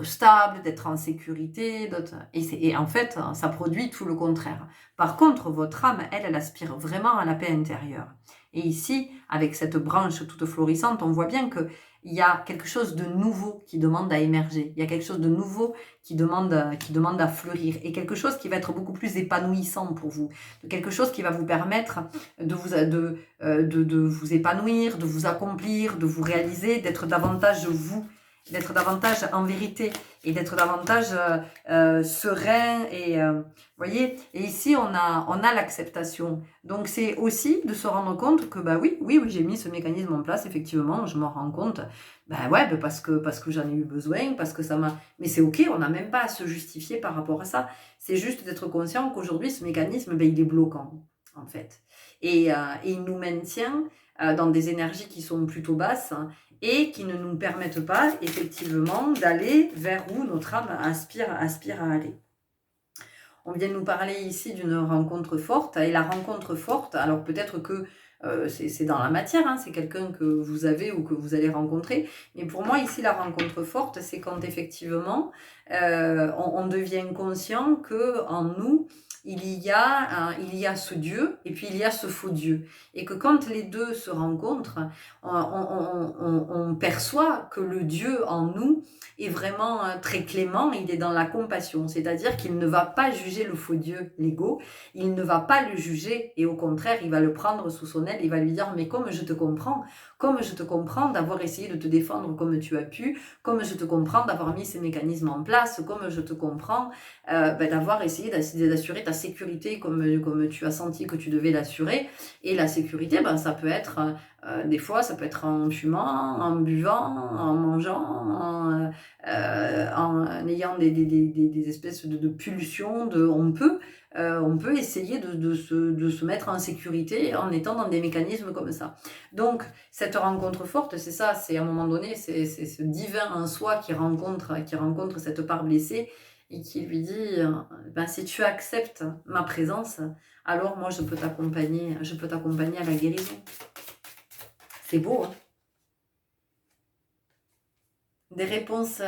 stable, d'être en sécurité, et en fait, ça produit tout le contraire. Par contre, votre âme, elle aspire vraiment à la paix intérieure. Et ici, avec cette branche toute florissante, on voit bien qu'il y a quelque chose de nouveau qui demande à émerger. Il y a quelque chose de nouveau qui demande à fleurir. Et quelque chose qui va être beaucoup plus épanouissant pour vous. Quelque chose qui va vous permettre de vous épanouir, de vous accomplir, de vous réaliser, d'être davantage vous, d'être davantage en vérité et d'être davantage serein et voyez, et ici on a l'acceptation. Donc c'est aussi de se rendre compte que oui, j'ai mis ce mécanisme en place, effectivement, je m'en rends compte. Parce que j'en ai eu besoin, parce que ça m'a... Mais c'est ok, on n'a même pas à se justifier par rapport à ça. C'est juste d'être conscient qu'aujourd'hui ce mécanisme, il est bloquant en fait. Et il nous maintient dans des énergies qui sont plutôt basses et qui ne nous permettent pas effectivement d'aller vers où notre âme aspire à aller. On vient de nous parler ici d'une rencontre forte, et la rencontre forte, alors peut-être que c'est dans la matière, hein, c'est quelqu'un que vous avez ou que vous allez rencontrer, mais pour moi ici la rencontre forte, c'est quand effectivement on devient conscient qu'en nous, il y a ce Dieu et puis il y a ce faux Dieu. Et que quand les deux se rencontrent, on perçoit que le Dieu en nous est vraiment très clément, il est dans la compassion. C'est-à-dire qu'il ne va pas juger le faux Dieu, l'ego, il ne va pas le juger et au contraire, il va le prendre sous son aile, il va lui dire « mais comme je te comprends d'avoir essayé de te défendre comme tu as pu, comme je te comprends d'avoir mis ces mécanismes en place, comme je te comprends d'avoir essayé d'assurer ta sécurité comme tu as senti que tu devais l'assurer. Et la sécurité, ça peut être, des fois, ça peut être en fumant, en buvant, en mangeant, en ayant des espèces de pulsions. On peut essayer de se mettre en sécurité en étant dans des mécanismes comme ça. Donc, cette rencontre forte, c'est ça, c'est à un moment donné, c'est ce divin en soi qui rencontre cette part blessée et qui lui dit si tu acceptes ma présence, alors moi je peux t'accompagner à la guérison. C'est beau, hein? des réponses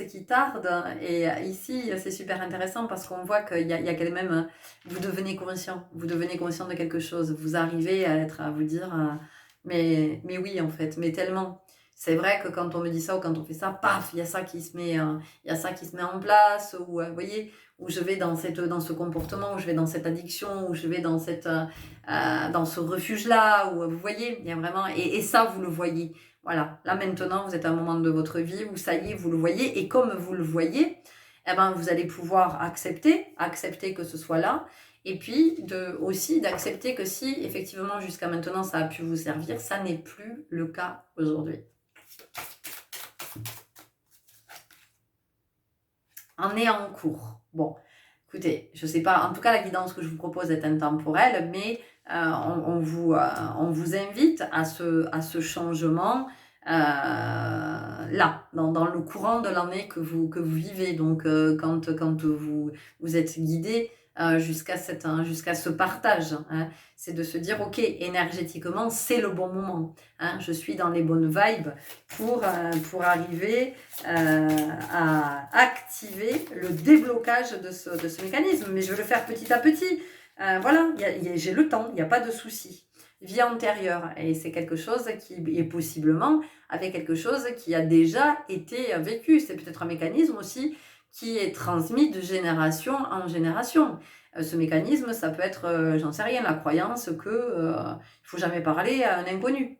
qui tardent. Et ici, c'est super intéressant parce qu'on voit qu'il y a quand même, vous devenez conscient de quelque chose. Vous arrivez à vous dire, mais oui, en fait, mais tellement. C'est vrai que quand on me dit ça ou quand on fait ça, paf, il y a ça qui se met, il y a ça qui se met en place, ou vous voyez, où je vais dans dans ce comportement, où je vais dans cette addiction, où je vais dans dans ce refuge-là, où vous voyez, il y a vraiment, et ça, vous le voyez. Voilà, là maintenant, vous êtes à un moment de votre vie où ça y est, vous le voyez, et comme vous le voyez, eh ben, vous allez pouvoir accepter que ce soit là, et puis aussi d'accepter que si effectivement jusqu'à maintenant ça a pu vous servir, ça n'est plus le cas aujourd'hui. En est en cours. Bon, écoutez, je ne sais pas, en tout cas la guidance que je vous propose est intemporelle, mais on vous invite à ce changement là, dans le courant de l'année que vous vivez. Donc quand vous êtes guidé jusqu'à ce partage, hein, c'est de se dire, ok, énergétiquement, c'est le bon moment. Hein, je suis dans les bonnes vibes pour arriver à activer le déblocage de ce mécanisme. Mais je vais le faire petit à petit. Voilà, j'ai le temps, il n'y a pas de souci. Vie antérieure, et c'est quelque chose qui est possiblement avec quelque chose qui a déjà été vécu. C'est peut-être un mécanisme aussi qui est transmis de génération en génération. Ce mécanisme, ça peut être, j'en sais rien, la croyance que il faut jamais parler à un inconnu.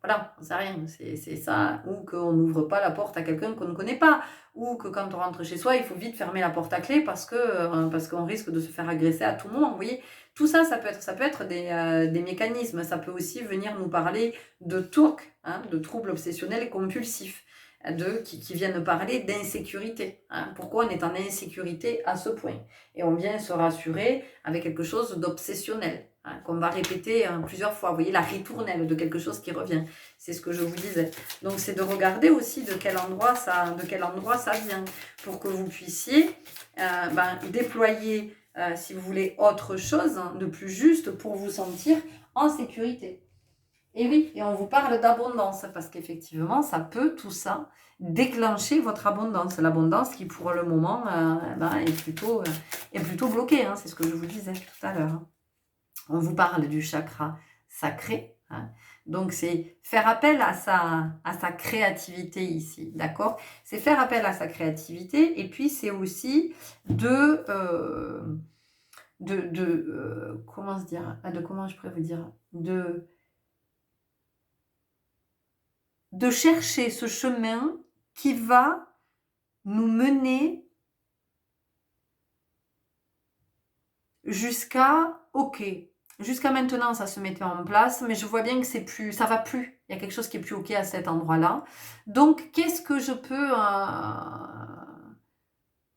Voilà, j'en sais rien, c'est ça, ou qu'on n'ouvre pas la porte à quelqu'un qu'on ne connaît pas, ou que quand on rentre chez soi, il faut vite fermer la porte à clé parce qu'on risque de se faire agresser à tout moment. Vous voyez, tout ça, ça peut être des mécanismes. Ça peut aussi venir nous parler de TOC, hein, de troubles obsessionnels compulsifs, qui viennent parler d'insécurité. Hein. Pourquoi on est en insécurité à ce point? Et on vient se rassurer avec quelque chose d'obsessionnel. Hein, qu'on va répéter plusieurs fois. Vous voyez, la ritournelle de quelque chose qui revient. C'est ce que je vous disais. Donc, c'est de regarder aussi de quel endroit ça vient pour que vous puissiez déployer, si vous voulez, autre chose de plus juste pour vous sentir en sécurité. Et oui, et on vous parle d'abondance parce qu'effectivement, ça peut tout ça déclencher votre abondance. L'abondance qui, pour le moment, est plutôt bloquée. Hein, c'est ce que je vous disais tout à l'heure. Hein. On vous parle du chakra sacré. Hein. Donc, c'est faire appel à sa créativité ici. D'accord? C'est faire appel à sa créativité. Et puis, c'est aussi comment se dire? Comment je pourrais vous dire? De chercher ce chemin qui va nous mener jusqu'à, ok, jusqu'à maintenant, ça se mettait en place, mais je vois bien que ça va plus. Il y a quelque chose qui est plus ok à cet endroit-là. Donc, qu'est-ce que je peux...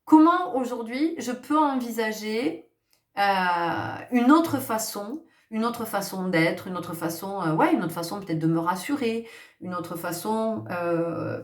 comment aujourd'hui je peux envisager une autre façon d'être, une autre façon peut-être de me rassurer, une autre façon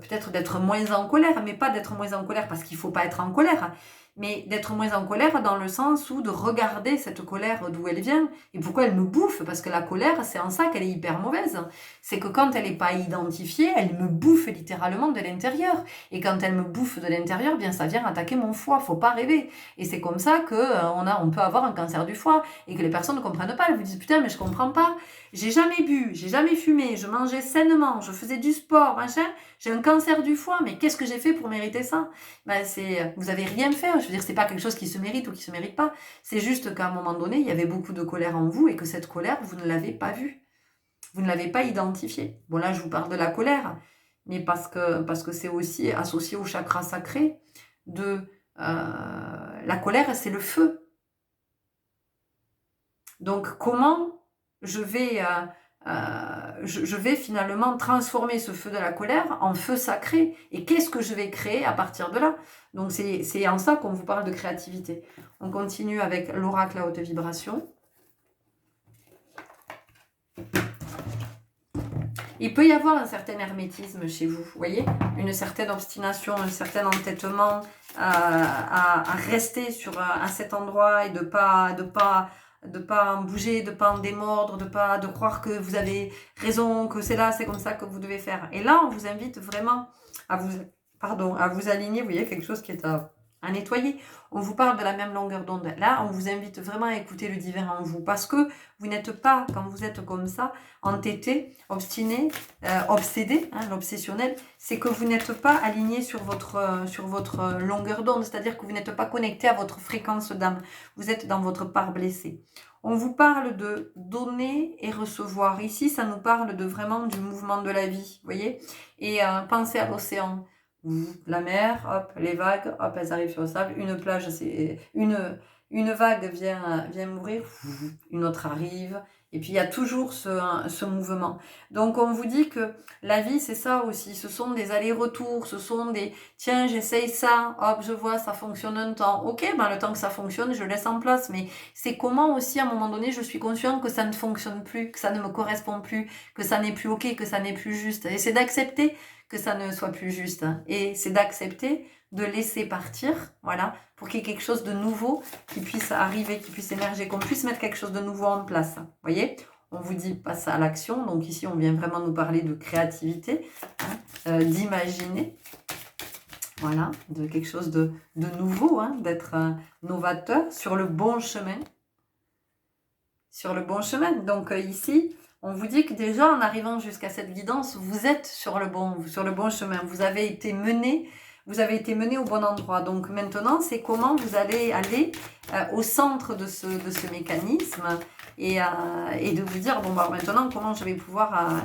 peut-être d'être moins en colère, mais pas d'être moins en colère parce qu'il faut pas être en colère, mais d'être moins en colère dans le sens où de regarder cette colère d'où elle vient et pourquoi elle me bouffe, parce que la colère, c'est en ça qu'elle est hyper mauvaise. C'est que quand elle n'est pas identifiée, elle me bouffe littéralement de l'intérieur. Et quand elle me bouffe de l'intérieur, bien ça vient attaquer mon foie, faut pas rêver. Et c'est comme ça que on peut avoir un cancer du foie et que les personnes ne comprennent pas. Elles vous disent putain mais je comprends pas. J'ai jamais bu, j'ai jamais fumé, je mangeais sainement, je faisais du sport, machin. J'ai un cancer du foie, mais qu'est-ce que j'ai fait pour mériter ça? Vous avez rien fait. Je veux dire, c'est pas quelque chose qui se mérite ou qui se mérite pas. C'est juste qu'à un moment donné, il y avait beaucoup de colère en vous et que cette colère, vous ne l'avez pas vue. Vous ne l'avez pas identifiée. Bon là, je vous parle de la colère, mais parce que c'est aussi associé au chakra sacré la colère, c'est le feu. Donc comment je vais finalement transformer ce feu de la colère en feu sacré. Et qu'est-ce que je vais créer à partir de là? Donc c'est en ça qu'on vous parle de créativité. On continue avec l'oracle à haute vibration. Il peut y avoir un certain hermétisme chez vous, vous voyez? Une certaine obstination, un certain entêtement à rester à cet endroit et de pas pas en bouger, de pas en démordre, de croire que vous avez raison, que c'est là, c'est comme ça que vous devez faire. Et là, on vous invite vraiment à vous aligner. Vous voyez, quelque chose qui est à nettoyer. On vous parle de la même longueur d'onde. Là, on vous invite vraiment à écouter le divin en vous, parce que vous n'êtes pas, quand vous êtes comme ça, entêté, obstiné, obsédé, hein, l'obsessionnel, c'est que vous n'êtes pas aligné sur votre longueur d'onde, c'est-à-dire que vous n'êtes pas connecté à votre fréquence d'âme. Vous êtes dans votre part blessée. On vous parle de donner et recevoir. Ici, ça nous parle de vraiment du mouvement de la vie, vous voyez. Et pensez à l'océan. La mer, hop, les vagues, hop, elles arrivent sur le sable. Une plage, c'est une vague vient mourir, une autre arrive. Et puis, il y a toujours ce mouvement. Donc, on vous dit que la vie, c'est ça aussi. Ce sont des allers-retours, ce sont des « tiens, j'essaye ça, hop, je vois, ça fonctionne un temps. Ok, ben, le temps que ça fonctionne, je laisse en place. » Mais c'est comment aussi, à un moment donné, je suis consciente que ça ne fonctionne plus, que ça ne me correspond plus, que ça n'est plus ok, que ça n'est plus juste. Et c'est d'accepter que ça ne soit plus juste. Hein. Et c'est d'accepter de laisser partir, voilà, pour qu'il y ait quelque chose de nouveau qui puisse arriver, qui puisse émerger, qu'on puisse mettre quelque chose de nouveau en place. Vous voyez, on vous dit passe à l'action. Donc ici, on vient vraiment nous parler de créativité, hein, d'imaginer, voilà, de quelque chose de nouveau, hein, d'être novateur sur le bon chemin. Sur le bon chemin. Donc ici, on vous dit que déjà, en arrivant jusqu'à cette guidance, vous êtes sur le bon chemin. Vous avez été mené au bon endroit. Donc maintenant, c'est comment vous allez aller au centre de ce mécanisme et de vous dire, bon, bah, maintenant, comment je vais pouvoir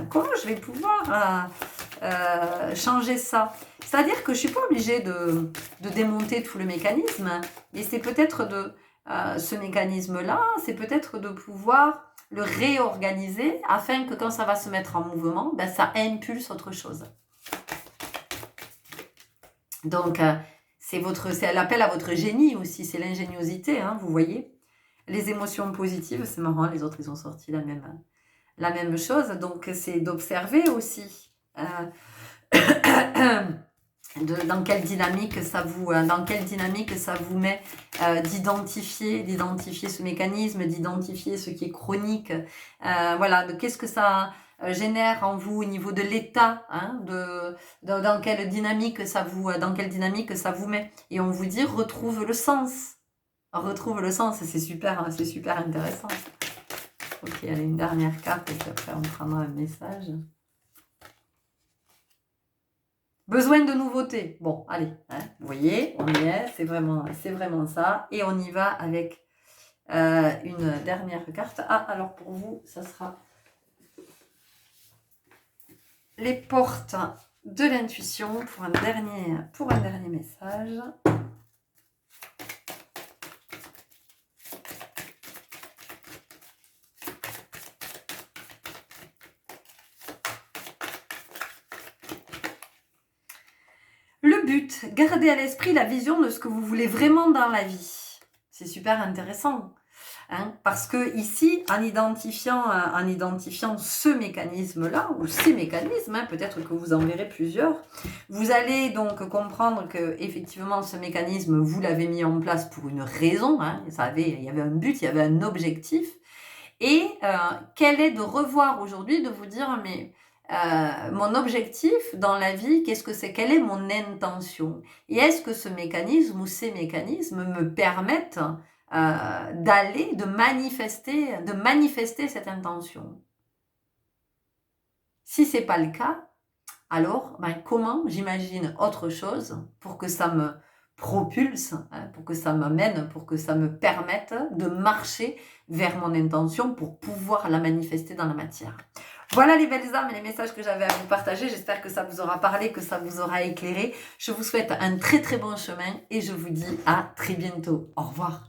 changer ça. C'est-à-dire que je ne suis pas obligée de démonter tout le mécanisme. Et c'est peut-être ce mécanisme-là, c'est peut-être de pouvoir le réorganiser afin que quand ça va se mettre en mouvement, ben, ça impulse autre chose. Donc, c'est l'appel à votre génie aussi, c'est l'ingéniosité, hein, vous voyez. Les émotions positives, c'est marrant, les autres, ils ont sorti la même chose. Donc, c'est d'observer aussi dans quelle dynamique ça vous met, d'identifier ce mécanisme, d'identifier ce qui est chronique, voilà, de qu'est-ce que ça génère en vous au niveau de l'état, hein, dans quelle dynamique ça vous met. Et on vous dit retrouve le sens, c'est super, hein, c'est super intéressant. Ok, allez, une dernière carte et puis après on prendra un message. Besoin de nouveautés. Bon, allez, hein, vous voyez, on y est, c'est vraiment ça. Et on y va avec une dernière carte. Ah, alors pour vous, ça sera les portes de l'intuition pour un dernier message. Le but, gardez à l'esprit la vision de ce que vous voulez vraiment dans la vie. C'est super intéressant. Hein, parce que ici, en identifiant ce mécanisme-là, ou ces mécanismes, hein, peut-être que vous en verrez plusieurs, vous allez donc comprendre que effectivement ce mécanisme, vous l'avez mis en place pour une raison, hein, il y avait un but, il y avait un objectif, et quel est de revoir aujourd'hui, de vous dire, mais mon objectif dans la vie, qu'est-ce que c'est? Quelle est mon intention? Et est-ce que ce mécanisme ou ces mécanismes me permettent de manifester cette intention? Si c'est pas le cas, alors ben, comment j'imagine autre chose pour que ça me propulse, hein, pour que ça m'amène, pour que ça me permette de marcher vers mon intention pour pouvoir la manifester dans la matière. Voilà les belles âmes et les messages que j'avais à vous partager. J'espère que ça vous aura parlé, que ça vous aura éclairé. Je vous souhaite un très très bon chemin et je vous dis à très bientôt. Au revoir.